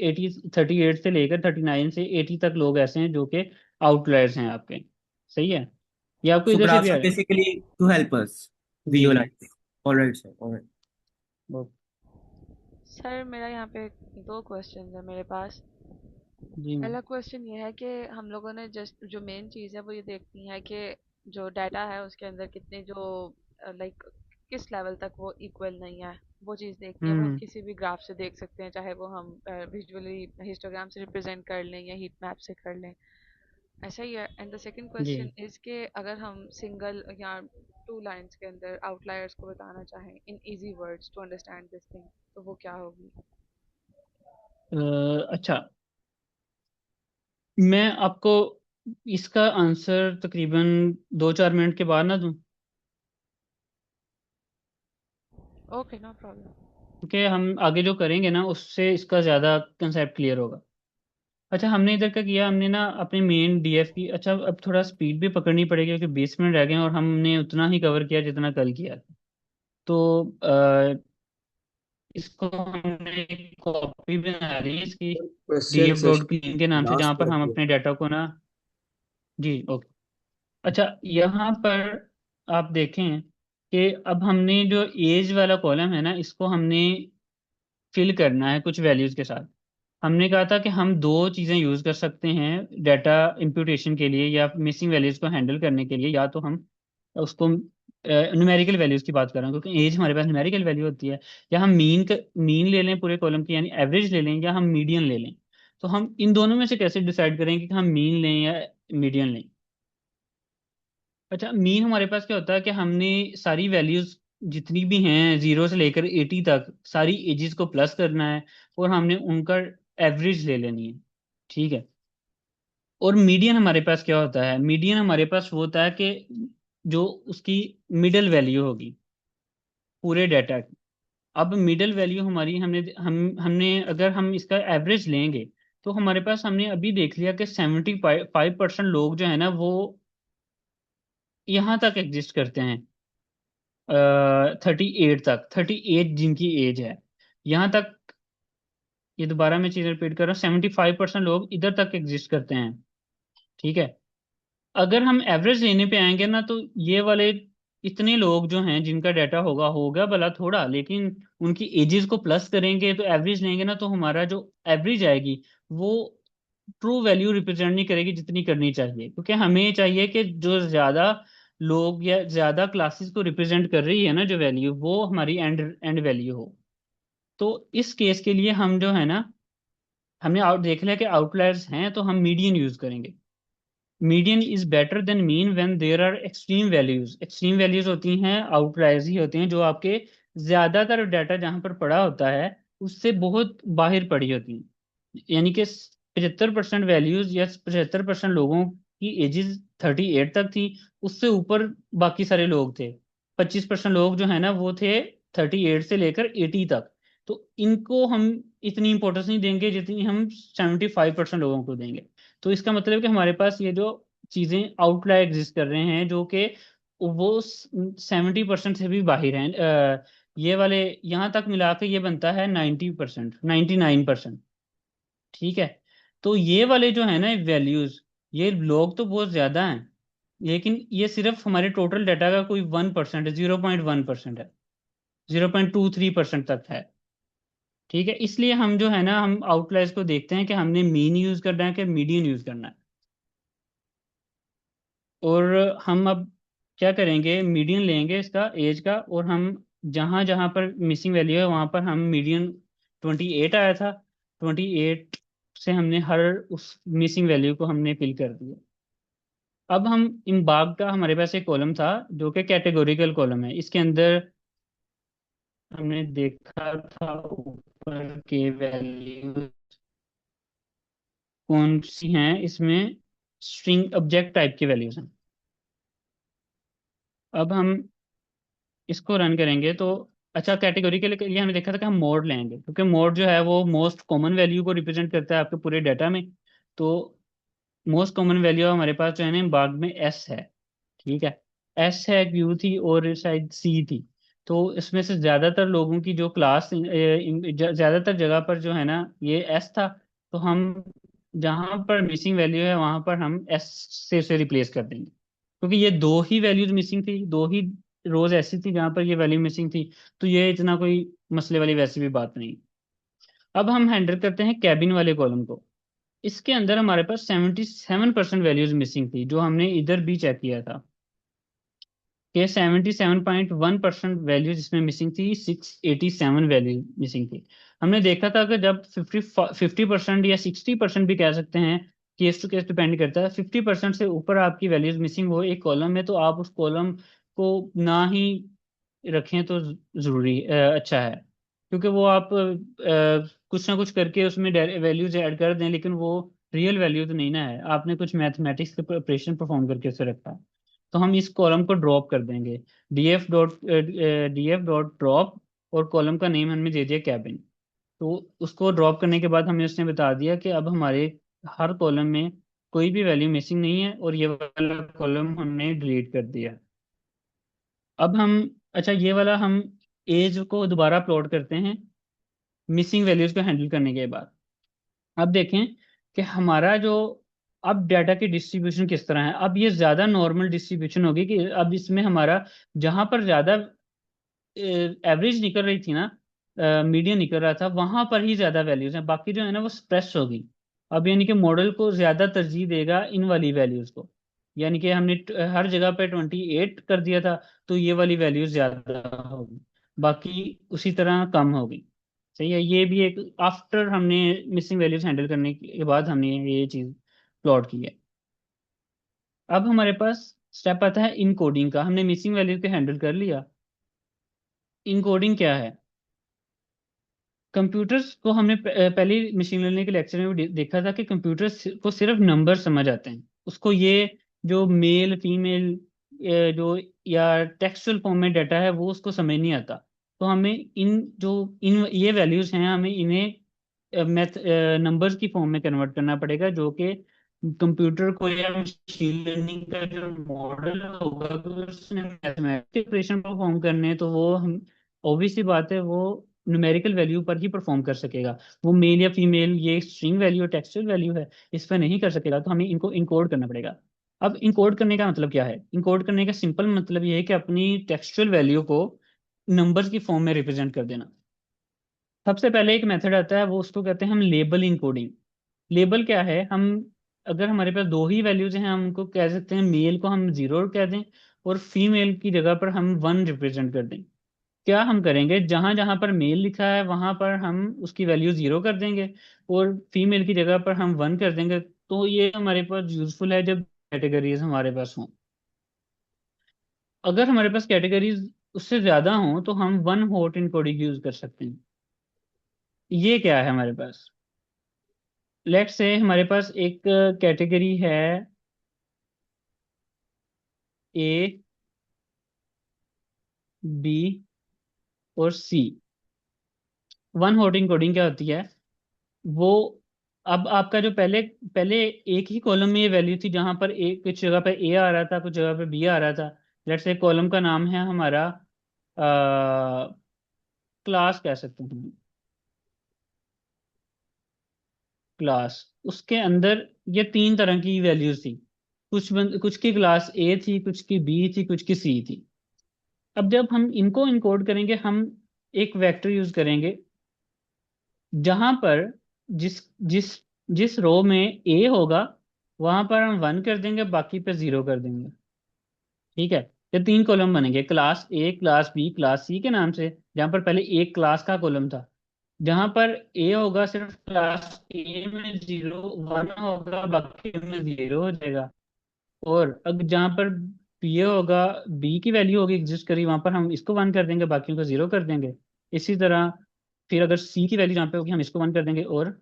38 से लेकर 39 से 80 तक लोग ऐसे हैं जो कि आउटलायर्स हैं आपके। सही है। ये आपको सो इधर से भी ग्राफ्स आ आर जाएगा। बेसिकली टू हेल्प अस जी जी। विजुअलाइज। Alright sir, alright. वो- सर मेरा यहाँ पे दो क्वेश्चन है मेरे पास। जी मैम। पहला क्वेश्चन ये है कि हम लोगों ने जस्ट जो मेन चीज़ है वो ये देखनी है कि जो डाटा है उसके अंदर कितने जो लाइक किस लेवल तक वो इक्वल नहीं है, वो चीज़ देखनी है। वो हम हम्म। किसी भी ग्राफ से देख सकते हैं, चाहे वो हम विजुअली हिस्टोग्राम से रिप्रेजेंट कर लें या हीट मैप से कर लें। ऐसा ही है। एंड द सेकंड जी। क्वेश्चन इज के अगर हम सिंगल या टू लाइंस के अंदर आउटलायर्स को बताना चाहें in easy words to understand this thing, तो वो क्या होगी? अच्छा, मैं आपको इसका आंसर तकरीबन 2-4 मिनट के बाद ना दूं, ओके, नो प्रॉब्लम। क्योंकि हम आगे जो करेंगे ना उससे इसका ज़्यादा कंसेप्ट क्लियर होगा। अच्छा, हमने इधर क्या किया, हमने ना अपने मेन डीएफ की, अच्छा अब थोड़ा स्पीड भी पकड़नी पड़ेगी क्योंकि 20 मिनट रह गए हैं और हमने उतना ही कवर किया जितना कल किया था। तो इसको हमने एक कॉपी बना ली है इसकी, question DF dot session clean के नाम से, जहाँ लास्ट पर में हम रखिए। अपने डाटा को ना। जी ओके। अच्छा, यहाँ पर आप देखें कि अब हमने जो एज वाला कॉलम है ना इसको हमने फिल करना है कुछ वैल्यूज के साथ। हमने कहा था कि हम दो चीज़ें यूज़ कर सकते हैं डाटा इंप्यूटेशन के लिए या मिसिंग वैल्यूज को हैंडल करने के लिए। या तो हम उसको न्यूमेरिकल वैल्यूज की बात कर रहा हूँ क्योंकि एज हमारे पास न्यूमेरिकल वैल्यू होती है। या हम मीन ले लें पूरे कॉलम की, यानी एवरेज ले लें, या हम मीडियन ले लें। तो हम इन दोनों में से कैसे डिसाइड करेंगे कि हम मीन लें या मीडियन लें? अच्छा, मीन हमारे पास क्या होता है कि हमने सारी वैल्यूज जितनी भी हैं 0 से लेकर 80 तक सारी एजेस को प्लस करना है और हमने उनका एवरेज ले लेनी है। ठीक है। और मीडियन हमारे पास क्या होता है? मीडियन हमारे पास वो होता है कि जो उसकी मिडल वैल्यू होगी पूरे डाटा की। अब मिडल वैल्यू हमारी हमने अगर हम इसका एवरेज लेंगे तो हमारे पास, हमने अभी देख लिया कि 75% लोग जो है ना वो यहाँ तक एग्जिस्ट करते हैं। 38 तक, 38 जिनकी एज है, यहाँ तक, ये दोबारा मैं चीज़ रिपीट कर रहा हूँ, 75% लोग इधर तक एग्जिस्ट करते हैं। ठीक है। अगर हम एवरेज लेने पे आएंगे ना, तो ये वाले इतने लोग जो हैं जिनका डाटा होगा होगा भला थोड़ा, लेकिन उनकी एजेस को प्लस करेंगे तो एवरेज लेंगे ना, तो हमारा जो एवरेज आएगी वो ट्रू वैल्यू रिप्रेजेंट नहीं करेगी जितनी करनी चाहिए, क्योंकि हमें चाहिए कि जो ज्यादा लोग या ज्यादा क्लासेस को रिप्रेजेंट कर रही है ना जो वैल्यू, वो हमारी एंड एंड वैल्यू हो। तो इस केस के लिए हम जो है ना, हमने आउट देख लिया कि आउटलायर्स हैं, तो हम मीडियन यूज करेंगे। Median is better than mean when there are extreme values. Extreme values होती हैं, आउटलायर्स ही होते हैं जो आपके ज्यादातर डाटा जहां पर पड़ा होता है उससे बहुत बाहर पड़ी होती हैं। यानी कि 75% वैल्यूज या 75% लोगों की एजेस 38 तक थी, उससे ऊपर बाकी सारे लोग थे। 25% लोग जो है ना वो थे 38 से लेकर 80 तक। तो इनको हम इतनी इंपॉर्टेंस नहीं देंगे जितनी हम 75% लोगों को देंगे। तो इसका मतलब है कि हमारे पास ये जो चीजें आउटलायर एग्जिस्ट कर रहे हैं जो कि वो 70% से भी बाहर हैं, ये वाले यहाँ तक मिला के ये बनता है 90%, 99%। ठीक है। तो ये वाले जो है ना वैल्यूज, ये लोग तो बहुत ज्यादा हैं, लेकिन ये सिर्फ हमारे टोटल डाटा का कोई 1% है, 0.1% है, 0.23% तक है। ठीक है। इसलिए हम जो है ना, हम आउटलायर्स को देखते हैं कि हमने मीन यूज करना है कि मीडियन यूज करना है। और हम अब क्या करेंगे, मीडियन लेंगे इसका एज का, और हम जहां जहां पर मिसिंग वैल्यू है वहां पर हम मीडियन, 28 आया था, 28 से हमने हर उस मिसिंग वैल्यू को हमने फिल कर दिया। अब हम इन बाग का हमारे पास एक कॉलम था जो कि कैटेगोरिकल कॉलम है। इसके अंदर हमने देखा था ऊपर के वैल्यू कौन सी हैं, इसमें स्ट्रिंग ऑब्जेक्ट टाइप की वैल्यूज हैं। अब हम इसको रन करेंगे तो, अच्छा, कैटेगरी के लिए हमने देखा था कि हम मोड लेंगे, क्योंकि मोड जो है वो मोस्ट कॉमन वैल्यू को रिप्रेजेंट करता है आपके पूरे डाटा में। तो मोस्ट कॉमन वैल्यू हमारे पास जो है ना बाग में एस है। ठीक है। एस है, क्यू थी और शायद सी थी। तो इसमें से ज्यादातर लोगों की जो क्लास, ज्यादातर जगह पर जो है ना ये एस था। तो हम जहां पर मिसिंग वैल्यू है वहां पर हम एस से उसे रिप्लेस कर देंगे, क्योंकि ये दो ही वैल्यूज मिसिंग थी, दो ही रोज ऐसी थी जहां पर ये वैल्यू मिसिंग थी। तो ये इतना कोई मसले वाली वैसी भी बात नहीं। अब हम हैंडल करते हैं कैबिन वाले कॉलम को। इसके अंदर हमारे पास 77% वैल्यूज मिसिंग थी, जो हमने इधर भी चेक किया था कि 77.1% वैल्यूज इसमें मिसिंग थी, 687 वैल्यू मिसिंग थी। हमने देखा था कि जब 50% या 60% भी कह सकते हैं, केस टू केस डिपेंड करता है, 50% से ऊपर आपकी वैल्यूज मिसिंग हो एक कॉलम में, तो आप उस कॉलम को ना ही रखें तो जरूरी अच्छा है। क्योंकि वो आप कुछ ना कुछ करके उसमें वैल्यूज ऐड कर दें, लेकिन वो रियल वैल्यू तो नहीं ना है, आपने कुछ मैथमेटिक्स के ऑपरेशन परफॉर्म करके उसे रखा है। तो हम इस कॉलम को ड्रॉप कर देंगे, डीएफ डॉट ड्रॉप, और कॉलम का नेम हमने दे दिया कैबिन। तो उसको ड्रॉप करने के बाद हमें उसने बता दिया कि अब हमारे हर कॉलम में कोई भी वैल्यू मिसिंग नहीं है, और ये वाला कॉलम हमने डिलीट कर दिया। अब हम, अच्छा, ये वाला हम एज को दोबारा प्लॉट करते हैं मिसिंग वैल्यूज को हैंडल करने के बाद। अब देखें कि हमारा जो अब डाटा की डिस्ट्रीब्यूशन किस तरह है। अब ये ज्यादा नॉर्मल डिस्ट्रीब्यूशन होगी कि अब इसमें हमारा जहां पर ज्यादा एवरेज निकल रही थी ना, मीडियन निकल रहा था, वहां पर ही ज्यादा वैल्यूज हैं, बाकी जो है ना वो स्प्रेस होगी। अब यानी कि मॉडल को ज्यादा तरजीह देगा इन वाली वैल्यूज को। यानी कि हमने हर जगह पे 28 कर दिया था, तो ये वाली वैल्यूज ज्यादा होगी, बाकी उसी तरह कम होगी। सही है। ये भी एक आफ्टर हमने मिसिंग वैल्यूज हैंडल करने के बाद हमने ये चीज प्लॉट की है। अब हमारे पास स्टेप आता है इनकोडिंग का। हमने मिसिंग वैल्यूज को हैंडल कर लिया। इनकोडिंग क्या है? कंप्यूटर्स को हमने पहले मशीन लर्निंग के लेक्चर में भी देखा था कि कंप्यूटर्स को सिर्फ नंबर समझ आते हैं, उसको ये जो मेल फीमेल जो या टेक्सचुअल फॉर्म में डाटा है वो उसको समझ नहीं आता। तो हमें इन ये वैल्यूज हैं, हमें इन्हें मैथ नंबर्स की फॉर्म में कन्वर्ट करना पड़ेगा, जो कि कंप्यूटर को या मशीन लर्निंग का जो मॉडल होगा, अगर उसने मैथमेटिक ऑपरेशन परफॉर्म करने हैं, तो वो हम ऑब्वियस सी बात है, वो न्यूमेरिकल वैल्यू पर ही परफॉर्म कर सकेगा। वो मेल या फीमेल, ये स्ट्रिंग वैल्यू टेक्सचुअल वैल्यू है, इस पर नहीं कर सकेगा, तो हमें इनको इनकोड करना पड़ेगा। अब इनकोड करने का मतलब क्या है? इनकोड करने का सिंपल मतलब ये है कि अपनी टेक्सचुअल वैल्यू को नंबर्स की फॉर्म में रिप्रेजेंट कर देना। सबसे पहले एक मेथड आता है, वो उसको कहते हैं हम लेबल इनकोडिंग। लेबल क्या है? हम, अगर हमारे पास दो ही वैल्यूज हैं, हम उनको कह सकते हैं, मेल को हम जीरो कह दें और फीमेल की जगह पर हम वन रिप्रेजेंट कर दें। क्या हम करेंगे, जहां जहां पर मेल लिखा है वहां पर हम उसकी वैल्यू जीरो कर देंगे और फीमेल की जगह पर हम वन कर देंगे। तो ये हमारे पास यूजफुल है जब कैटेगरीज हमारे पास हों। अगर हमारे पास कैटेगरीज उससे ज्यादा हों तो हम वन हॉट इनकोडिंग यूज कर सकते हैं। ये क्या है हमारे पास? लेट्स से हमारे पास एक कैटेगरी है ए, बी और सी। वन हॉट इनकोडिंग क्या होती है? वो, अब आपका जो पहले पहले एक ही कॉलम में ये वैल्यू थी, जहां पर एक कुछ जगह पे ए आ रहा था, कुछ जगह पे बी आ रहा था। लेट्स से कॉलम का नाम है हमारा क्लास, कह सकते हैं क्लास। उसके अंदर ये तीन तरह की वैल्यूज थी। कुछ की क्लास ए थी, कुछ की बी थी, कुछ की सी थी। अब जब हम इनको इनकोड करेंगे, हम एक वेक्टर यूज करेंगे, जहां पर जिस जिस जिस रो में ए होगा वहां पर हम वन कर देंगे, बाकी पे जीरो कर देंगे। ठीक है? ये तीन कॉलम बनेंगे, class A, class B, class C के नाम से, जहां पर पहले एक क्लास का कॉलम था। जहां पर ए होगा सिर्फ क्लास ए में जीरो, वन होगा बाकी में जीरो हो जाएगा। और अगर जहां पर ये होगा, बी की वैल्यू होगी एग्जिस्ट करी, वहां पर हम इसको वन कर देंगे, बाकियों को जीरो कर देंगे। इसी तरह फिर अगर सी की वैल्यू जहाँ पे होगी, हम इसको वन कर देंगे और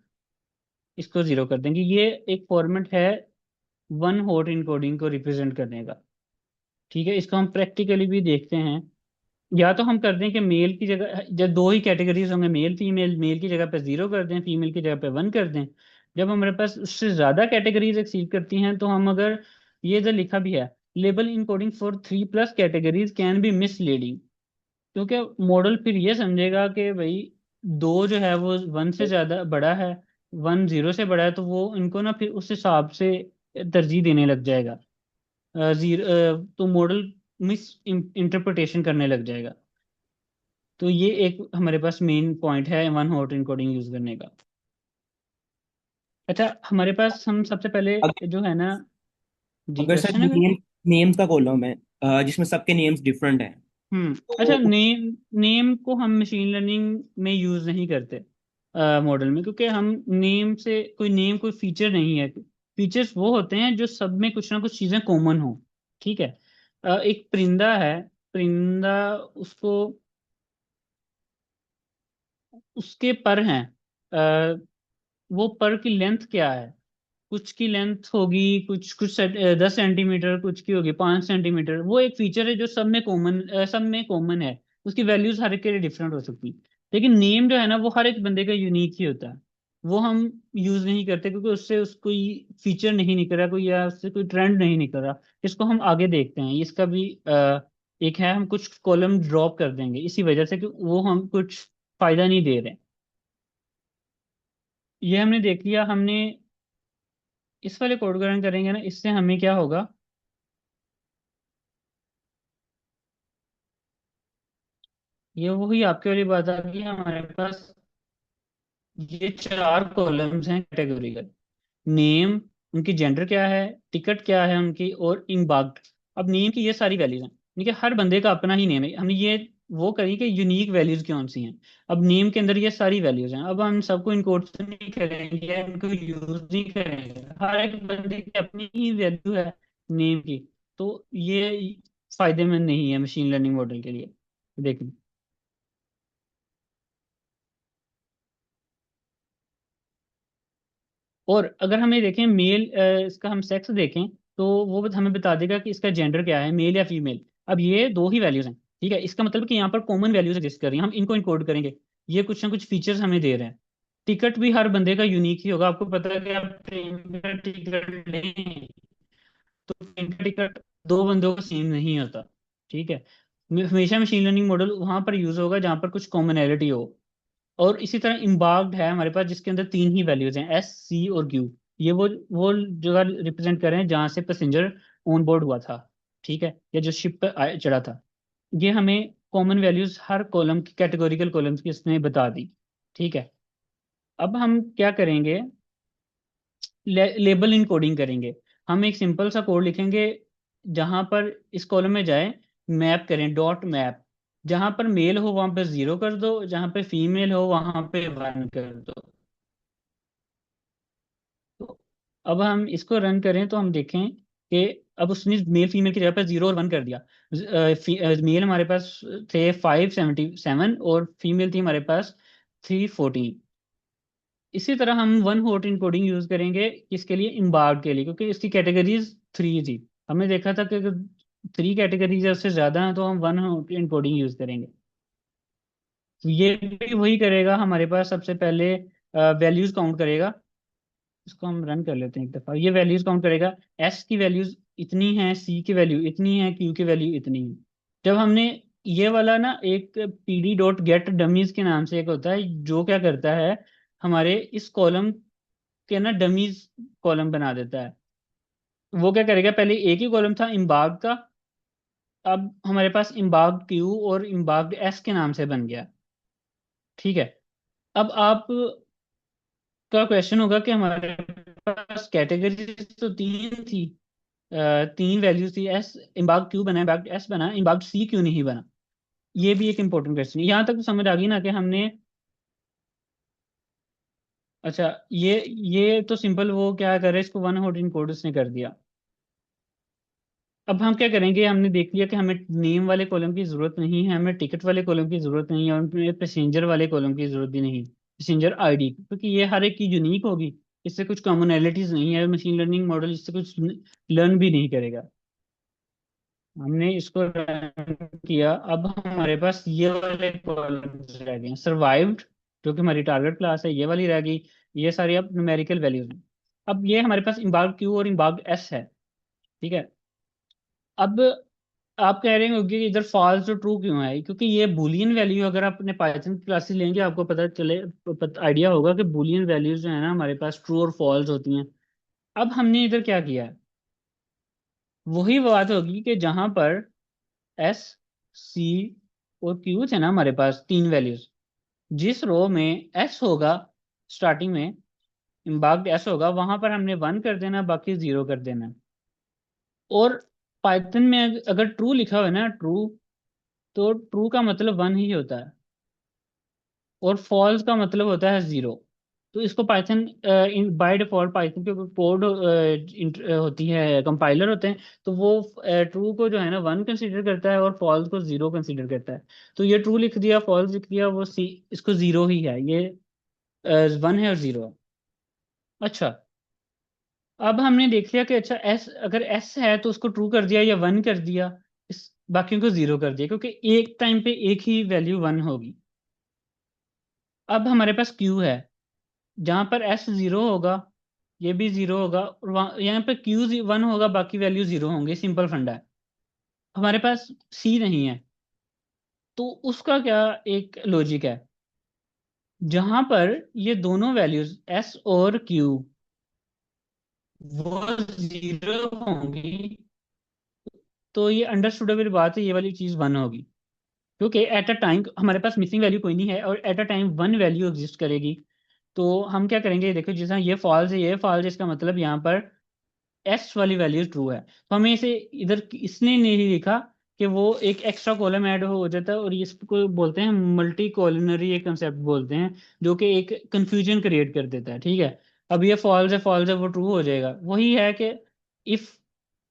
इसको जीरो कर देंगे। ये एक फॉर्मेट है वन हॉट इनकोडिंग को रिप्रेजेंट करने का। ठीक है, इसको हम प्रैक्टिकली भी देखते हैं। या तो हम कर दें कि मेल की जगह, जब दो ही कैटेगरीज होंगे, मेल फीमेल, मेल की जगह पे जीरो कर दें, फीमेल की जगह पे वन कर दें। जब हमारे पास उससे ज्यादा कैटेगरीज एक्सीड करती हैं, तो हम अगर, ये जो लिखा भी है, label encoding for three plus categories can be misleading. क्योंकि मॉडल फिर ये समझेगा कि भाई दो जो है वो वन से ज्यादा बड़ा है, वन जीरो से बड़ा है, तो वो इनको ना फिर उस हिसाब से तरजीह देने लग जाएगा। जीरो, तो मॉडल मिस इंटरप्रिटेशन करने लग जाएगा। तो ये एक हमारे पास मेन पॉइंट है वन हॉट इनकोडिंग यूज करने का। अच्छा, हमारे पास हम सबसे पहले अगर जो है ना, जी अगर सर क्वेश्चन है। नेम्स का कॉलम है, जिसमें सबके नेम्स डिफरेंट हैं, अच्छा, तो नेम नेम को हम मशीन लर्निंग में यूज नहीं करते मॉडल में, क्योंकि हम नेम से, कोई नेम कोई फीचर नहीं है। फीचर्स वो होते हैं जो सब में कुछ ना कुछ चीजें कॉमन हो। ठीक है? एक परिंदा है, परिंदा, उसको, उसके पर हैं, अ, वो पर की लेंथ क्या है? कुछ की लेंथ होगी, कुछ 10 सेंटीमीटर, कुछ की होगी 5 सेंटीमीटर। वो एक फीचर है जो सब में कॉमन है। उसकी वैल्यूज हर एक के लिए डिफरेंट हो सकती है। लेकिन नेम जो है ना, वो हर एक बंदे का यूनिक ही होता है। वो हम यूज नहीं करते, क्योंकि उससे उस कोई फीचर नहीं निकल रहा, कोई, या उससे कोई ट्रेंड नहीं निकल रहा। इसको हम आगे देखते हैं। इसका भी एक है, हम कुछ कॉलम ड्रॉप कर देंगे इसी वजह से कि वो हम कुछ फायदा नहीं दे रहे। ये हमने देख लिया। हमने इस वाले कोड का रन करेंगे ना, इससे हमें क्या होगा? ये वही आपके वाली बात आ गई, हमारे पास ये चार कॉलम्स हैं कैटेगोरिकल। नेम, उनकी जेंडर क्या है, टिकट क्या है उनकी, और इनबाक्ड। अब नेम की ये सारी वैल्यूज हैं, यानी कि हर बंदे का अपना ही नेम है। हमने ये वो करी कि यूनिक वैल्यूज कौन सी हैं। अब नेम के अंदर ये सारी वैल्यूज हैं। अब हम सबको इनकोड तो नहीं करेंगे, इनको यूज नहीं करेंगे, हर एक बंदे की अपनी ही वैल्यू है नेम की। तो ये फायदेमंद नहीं है मशीन लर्निंग मॉडल के लिए। देखिए, और अगर हमें देखें मेल, इसका हम सेक्स देखें, तो वो हमें बता देगा कि इसका जेंडर क्या है, मेल या फीमेल। अब ये दो ही वैल्यूज हैं। ठीक है? इसका मतलब कि यहाँ पर कॉमन वैल्यूज एग्जिस्ट कर रही हैं, हम इनको इनकोड करेंगे। ये कुछ ना कुछ फीचर्स हमें दे रहे हैं। टिकट भी हर बंदे का यूनिक ही होगा। आपको पता है कि आप ट्रेन का टिकट लें तो ट्रेन का टिकट दो बंदों का सेम नहीं होता, ठीक है। हमेशा मशीन लर्निंग मॉडल वहां पर यूज होगा जहां पर कुछ कॉमनैलिटी हो। और इसी तरह इम्बार्क्ड है हमारे पास, जिसके अंदर तीन ही वैल्यूज हैं, एस, सी और क्यू। ये वो जगह रिप्रेजेंट कर रहे हैं जहां से पैसेंजर ऑन बोर्ड हुआ था, ठीक है, या जो शिप पर चढ़ा था। ये हमें कॉमन वैल्यूज हर कॉलम की, कैटेगोरिकल कॉलम्स की इसने बता दी, ठीक है। अब हम क्या करेंगे, लेबल इनकोडिंग करेंगे। हम एक सिंपल सा कोड लिखेंगे जहां पर इस कॉलम में जाए, मैप करें, डॉट मैप। जहां पर मेल हो वहां पर 0 कर दो, जहां पे फीमेल हो वहां पे 1 कर दो। तो अब हम इसको रन करें तो हम देखें कि अब उसने मेल फीमेल की जगह पर 0 और 1 कर दिया। मेल हमारे पास थे 577 और फीमेल थी हमारे पास 314। इसी तरह हम वन हॉट इनकोडिंग यूज करेंगे किसके लिए, इम्बार्ड के लिए, क्योंकि इसकी कैटेगरीज 3 थी। हमने देखा था कि अगर 3 कैटेगरीज या उससे ज्यादा हैं तो हम वन हॉट इनकोडिंग यूज करेंगे। तो ये भी वही करेगा, हमारे पास सबसे पहले वैल्यूज काउंट करेगा। इसको हम रन कर लेते हैं एक दफा। ये वैल्यूज काउंट करेगा, एस की वैल्यूज इतनी है, सी की वैल्यू इतनी है, क्यू की वैल्यू इतनी है। जब हमने ये वाला ना, एक पीडी डॉट गेट डमीज के नाम से एक होता है जो क्या करता है, हमारे इस कॉलम के ना डमीज कॉलम बना देता है। वो क्या करेगा, पहले एक ही कॉलम था इम्बाग का, अब हमारे पास इम्बाग क्यू और इम्बाग एस के नाम से बन गया, ठीक है। अब आप का क्वेश्चन होगा कि हमारे पास कैटेगरी तो तीन थी, तीन वैल्यूज थी, एस इम्बाग क्यू बना, इम्बाग एस बना, इम्बाग सी क्यों नहीं बना। ये भी एक इंपॉर्टेंट क्वेश्चन है। यहाँ तक तो समझ आ गई ना कि हमने, अच्छा, ये तो सिंपल, वो क्या करे, इसको वन हॉट इनकोड उसने कर दिया। अब हम क्या करेंगे, हमने देख लिया कि हमें नेम वाले कॉलम की जरूरत नहीं है, हमें टिकट वाले कॉलम की जरूरत नहीं है, और हमें पैसेंजर वाले कॉलम की जरूरत भी नहीं, पैसेंजर आईडी, क्योंकि ये हर एक की यूनिक होगी। इससे कुछ कॉमनैलिटीज नहीं है, मशीन लर्निंग मॉडल इससे कुछ लर्न भी नहीं करेगा। हमने इसको रन किया, अब हमारे पास ये वाले कॉलम्स रह गए, सर्वाइव्ड जो कि हमारी टारगेट क्लास है, ये वाली रह गई। ये सारी अब न्यूमेरिकल वैल्यूज हैं। अब ये हमारे पास इम्बार्क क्यू और इम्बार्क एस है, ठीक है। अब आप कह रहे होंगे कि इधर फॉल्स तो ट्रू क्यों है, क्योंकि ये बुलियन वैल्यू, अगर आप अपने पाइथन की क्लासेस लेंगे आपको पता चले, आइडिया होगा कि बुलियन वैल्यूज जो है ना हमारे पास ट्रू और फॉल्स होती हैं। अब हमने इधर क्या किया है, वही बात होगी कि जहां पर एस, सी और क्यू थे ना हमारे पास तीन वैल्यूज, जिस रो में एस होगा, स्टार्टिंग में इम्बार्क्ड एस होगा, वहां पर हमने 1 कर देना, बाकी 0 कर देना। और पाइथन में अगर ट्रू लिखा हुआ है ना, ट्रू, तो ट्रू का मतलब 1 ही होता है, और फॉल्स का मतलब होता है 0। तो इसको पाइथन, बाय डिफॉल्ट पाइथन के कोड होती है, कंपाइलर होते हैं, तो वो ट्रू को जो है ना 1 कंसीडर करता है और फॉल्स को 0 कंसीडर करता है। तो ये ट्रू लिख दिया, फॉल्स लिख दिया, वो सी, इसको 0 ही है, ये 1 है और 0 है। अच्छा, अब हमने देख लिया कि अच्छा, एस अगर एस है तो उसको ट्रू कर दिया या 1 कर दिया, इस बाकियों को 0 कर दिया, क्योंकि एक टाइम पे एक ही वैल्यू 1 होगी। अब हमारे पास क्यू है, जहां पर एस 0 होगा ये भी 0 होगा, और वहाँ यहाँ पर क्यू 1 होगा, बाकी वैल्यू 0 होंगे, सिंपल फंडा है। हमारे पास सी नहीं है, तो उसका क्या एक लॉजिक है, जहां पर ये दोनों वैल्यूज एस और क्यू वो 0 होंगी, तो ये अंडरस्टूडेबल बात है, ये वाली चीज 1 होगी। क्योंकि एट अ टाइम हमारे पास मिसिंग वैल्यू कोई नहीं है, और at a time 1 value exist करेगी। तो हम क्या करेंगे, देखो जैसा ये फॉल्स है, ये फॉल्स है, इसका मतलब यहाँ पर एस वाली वैल्यू ट्रू है, तो हमें इसे इधर इसने नहीं लिखा कि वो एक एक्स्ट्रा कॉलम ऐड हो जाता है, और इसको बोलते हैं मल्टी कॉलनरी, एक कंसेप्ट बोलते हैं, जो कि एक कंफ्यूजन क्रिएट कर देता है, ठीक है। अब ये फॉल्स है, फॉल्स है, वो ट्रू हो जाएगा, वही है कि if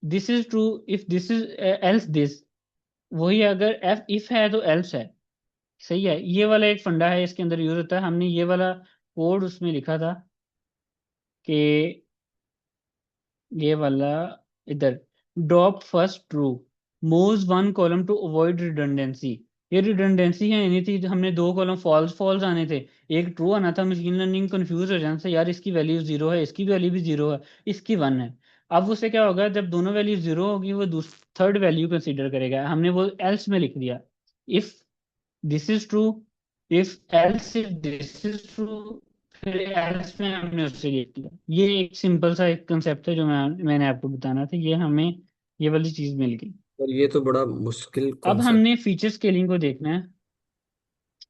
this is true, if this is else this, वही है, अगर एफ इफ है तो एल्स है, सही है। ये वाला एक फंडा है, इसके अंदर यूज होता है। हमने ये वाला कोड उसमें लिखा था कि ये वाला, इधर drop first true, moves 1 column to avoid redundancy. ये रिडंडेंसी है नहीं थी, हमने दो कॉलम फॉल्स फॉल्स आने थे, एक ट्रू आना था, मशीन लर्निंग कंफ्यूज हो जाना था, यार इसकी वैल्यू जीरो है, इसकी वैल्यू भी जीरो है, इसकी वन है। अब उससे क्या होगा, जब दोनों वैल्यू जीरो होगी वो थर्ड वैल्यू कंसीडर करेगा, हमने वो एल्स में लिख दिया, if this is true, if else if this is true, फिर एल्स में हमने उससे लिख दिया। ये एक सिंपल सा एक कंसेप्ट है जो मैंने आपको बताना था, ये हमें ये वाली चीज मिल गई। और ये तो बड़ा मुश्किल अब कॉन्सेप्ट। हमने फीचर स्केलिंग को देखना है।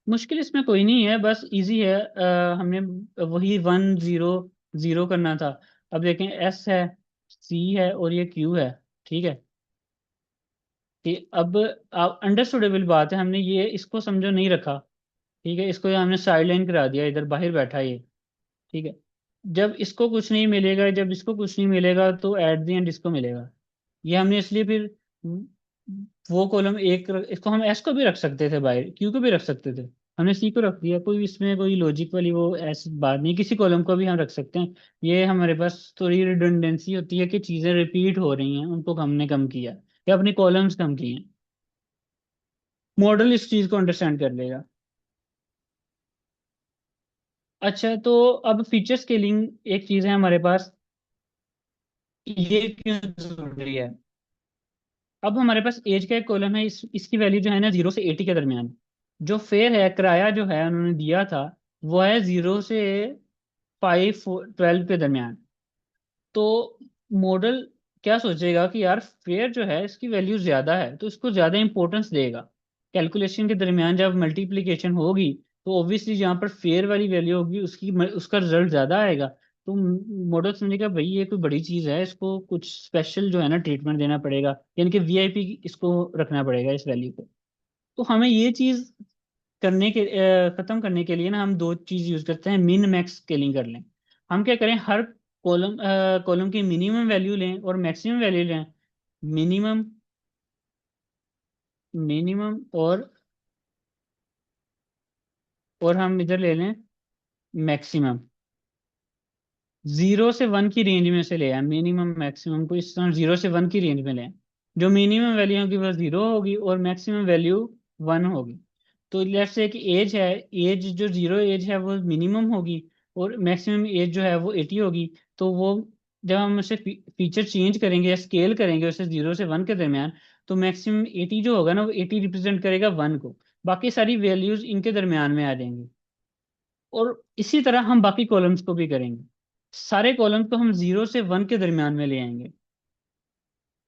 मुश्किल इसमें कोई नहीं है, बस इजी है। हमने वही वन जीरो जीरो करना था। अब देखें, एस है, सी है और ये क्यू है, ठीक है। कि अब आप अंडरस्टूडेबल बात है, हमने ये इसको समझो नहीं रखा, ठीक है, इसको हमने साइड लाइन करा दिया, इधर बाहर बैठा ये, ठीक है। जब इसको कुछ नहीं मिलेगा, जब इसको कुछ नहीं मिलेगा तो एट द एंड इसको मिलेगा। ये हमने इसलिए फिर वो कॉलम एक इसको हम एस को भी रख सकते थे, बाहर क्यू को भी रख सकते थे, हमने सी को रख दिया, कोई इसमें कोई लॉजिक वाली वो ऐसी बात नहीं, किसी कॉलम को भी हम रख सकते हैं। ये हमारे पास थोड़ी रिडंडेंसी होती है कि चीजें रिपीट हो रही हैं, उनको हमने कम किया या अपने कॉलम्स कम किए हैं। मॉडल इस चीज को अंडरस्टैंड कर लेगा। अच्छा, तो अब फीचर स्केलिंग एक चीज है हमारे पास, ये क्यों जरूरी है। अब हमारे पास एज का एक कॉलम है, इसकी वैल्यू जो है ना 0 से 80 के दरमियान। जो फेयर है, किराया जो है उन्होंने दिया था, वो है 0 से 5 12 के दरमियान। तो मॉडल क्या सोचेगा कि यार फेयर जो है इसकी वैल्यू ज्यादा है, तो इसको ज्यादा इंपॉर्टेंस देगा। कैलकुलेशन के दरमियान जब मल्टीप्लिकेशन होगी, तो ऑब्वियसली जहाँ पर फेयर वाली वैल्यू होगी उसका रिजल्ट ज्यादा आएगा। तो मॉडल समझेगा भाई ये कोई बड़ी चीज है, इसको कुछ स्पेशल जो है ना ट्रीटमेंट देना पड़ेगा, यानी कि वीआईपी इसको रखना पड़ेगा इस वैल्यू को। तो हमें ये चीज खत्म करने के लिए ना हम दो चीज यूज करते हैं, मिन मैक्स स्केलिंग कर लें। हम क्या करें, हर कॉलम की मिनिमम वैल्यू लें और मैक्सिमम वैल्यू लें। मिनिमम, मिनिमम और हम इधर ले लें मैक्सिमम। 0 से 1 की रेंज में से ले आए, मिनिमम मैक्सिमम को इस तरह 0 से 1 की रेंज में ले आए। जो मिनिमम वैल्यू होगी वह 0 होगी और मैक्सिमम वैल्यू 1 होगी। तो लेट्स से कि एज है, एज जो 0 एज है वो मिनिमम होगी और मैक्सिमम एज जो है वो 80 होगी। तो वो जब हम उसे फीचर चेंज करेंगे या स्केल करेंगे उसे 0 से 1 के दरमियान, तो मैक्सिमम 80 जो होगा ना वो 80 रिप्रेजेंट करेगा 1 को, बाकी सारी वैल्यूज इनके दरमियान में आ जाएंगी। और इसी तरह हम बाकी कॉलम्स को भी करेंगे, सारे कॉलम्स को हम 0 से 1 के दरमियान में ले आएंगे।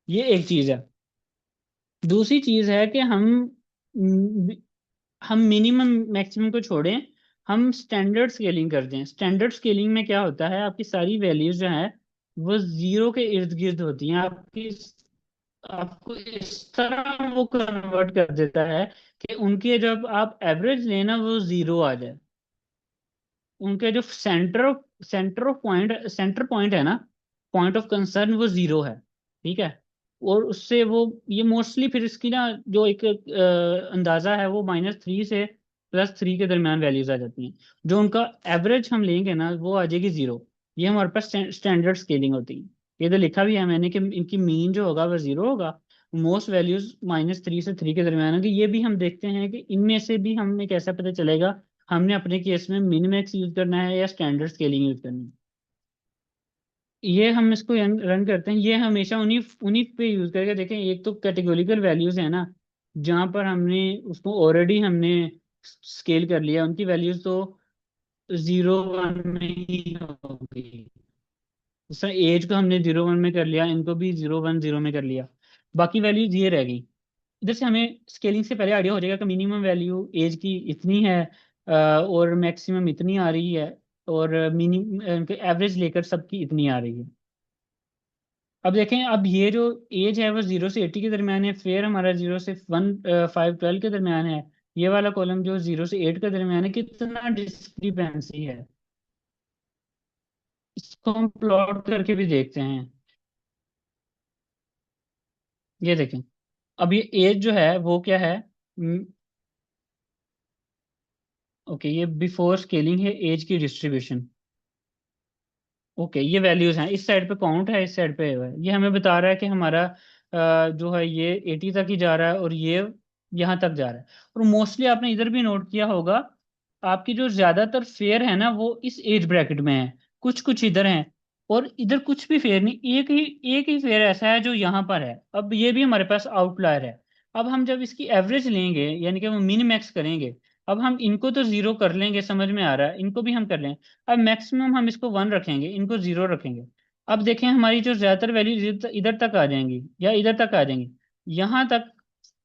ये एक चीज है। दूसरी चीज है कि हम मिनिमम मैक्सिमम को छोड़ें, हम स्टैंडर्ड स्केलिंग कर दें। स्टैंडर्ड स्केलिंग में क्या होता है, आपकी सारी वैल्यूज जो है वो जीरो के इर्द गिर्द होती हैं आपकी। आपको इस तरह वो कन्वर्ट कर देता है कि उनके जब आप एवरेज लेना वो जीरो आ जाए। उनके जो सेंटर पॉइंट है ना, पॉइंट ऑफ कंसर्न वो जीरो है, ठीक है। और उससे वो ये मोस्टली फिर इसकी ना जो एक अंदाजा है वो -3 से +3 के दरमियान वैल्यूज आ जाती हैं। जो उनका एवरेज हम लेंगे ना वो आ जाएगी जीरो। ये हमारे पास स्टैंडर्ड स्केलिंग होती है। ये तो लिखा भी है मैंने कि इनकी मीन जो होगा वह जीरो होगा, मोस्ट वैल्यूज -3 से 3 के दरमियान होगी। ये भी हम देखते हैं कि इनमें से भी हमें कैसा पता चलेगा हमने अपने केस में मिनिमैक्स यूज करना है या स्टैंडर्ड स्केलिंग यूज करनी है। ये हम इसको रन करते हैं, ये हमेशा उन्हीं उन्हीं पे यूज करके देखें। एक तो कैटेगोरिकल वैल्यूज है ना, जहाँ पर हमने उसको ऑलरेडी हमने स्केल कर लिया, उनकी वैल्यूज तो 0 1 में ही होगी। जैसे एज को हमने 0 1 में कर लिया, इनको भी 0 1 0 में कर लिया, बाकी वैल्यूज ये रह गई। इधर से हमें स्केलिंग से पहले आइडिया हो जाएगा कि मिनिमम वैल्यू एज की इतनी है, और मैक्सिमम इतनी आ रही है, और मिनिमम एवरेज लेकर सबकी इतनी आ रही है। अब देखें, अब ये जो एज है वो 0 से 80 के दरमियान है, फिर हमारा 0 से 5 12 के दरमियान है। ये वाला कॉलम जो 0 से 8 के दरमियान है, कितना डिस्क्रिपेंसी है, इसको हम प्लॉट करके भी देखते हैं। ये देखें, अब ये एज जो है वो क्या है। ओके, ये बिफोर स्केलिंग है एज की डिस्ट्रीब्यूशन। ओके, ये वैल्यूज हैं, इस साइड पे काउंट है, इस साइड पे है। ये हमें बता रहा है कि हमारा जो है ये 80 तक ही जा रहा है, और ये यहाँ तक जा रहा है। और मोस्टली आपने इधर भी नोट किया होगा, आपकी जो ज्यादातर फेयर है ना वो इस एज ब्रैकेट में है, कुछ कुछ इधर हैं, और इधर कुछ भी फेयर नहीं, एक ही फेयर ऐसा है जो यहाँ पर है। अब ये भी हमारे पास आउटलायर है। अब हम जब इसकी एवरेज लेंगे, यानी कि वो मिन मैक्स करेंगे, अब हम इनको तो जीरो कर लेंगे, समझ में आ रहा है, इनको भी हम कर लेंगे। अब मैक्सिमम हम इसको 1 रखेंगे, इनको 0 रखेंगे। अब देखें हमारी जो ज्यादातर वैल्यू इधर तक आ जाएंगी या इधर तक आ जाएंगी, यहाँ तक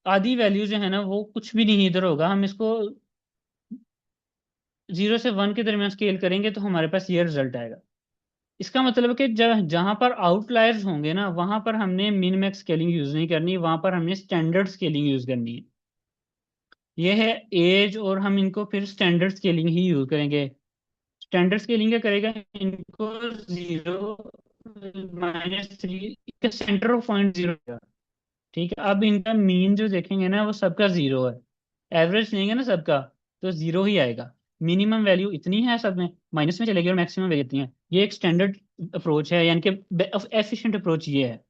आधी वैल्यू जो है ना वो कुछ भी नहीं इधर होगा। हम इसको 0 से 1 के दरमियान स्केल करेंगे तो हमारे पास ये रिजल्ट आएगा। इसका मतलब है कि जहां पर आउटलायर्स होंगे ना वहां पर हमने मिन मैक्स स्केलिंग यूज नहीं करनी, वहां पर हमने स्टैंडर्ड स्केलिंग यूज करनी है। ये है एज, और हम इनको फिर स्टैंडर्ड स्केलिंग ही यूज करेंगे। स्टैंडर्ड स्केलिंग क्या करेगा, इनको 0 -3 का सेंटर ऑफ पॉइंट 0। ठीक है, अब इनका मीन जो देखेंगे ना वो सबका 0 है, एवरेज लेंगे ना सबका तो 0 ही आएगा। मिनिमम वैल्यू इतनी है सब में, माइनस में चलेगी, और मैक्सिमम वैल्यू इतनी है। ये एक स्टैंडर्ड अप्रोच है, यानी कि एफिशिएंट अप्रोच ये है।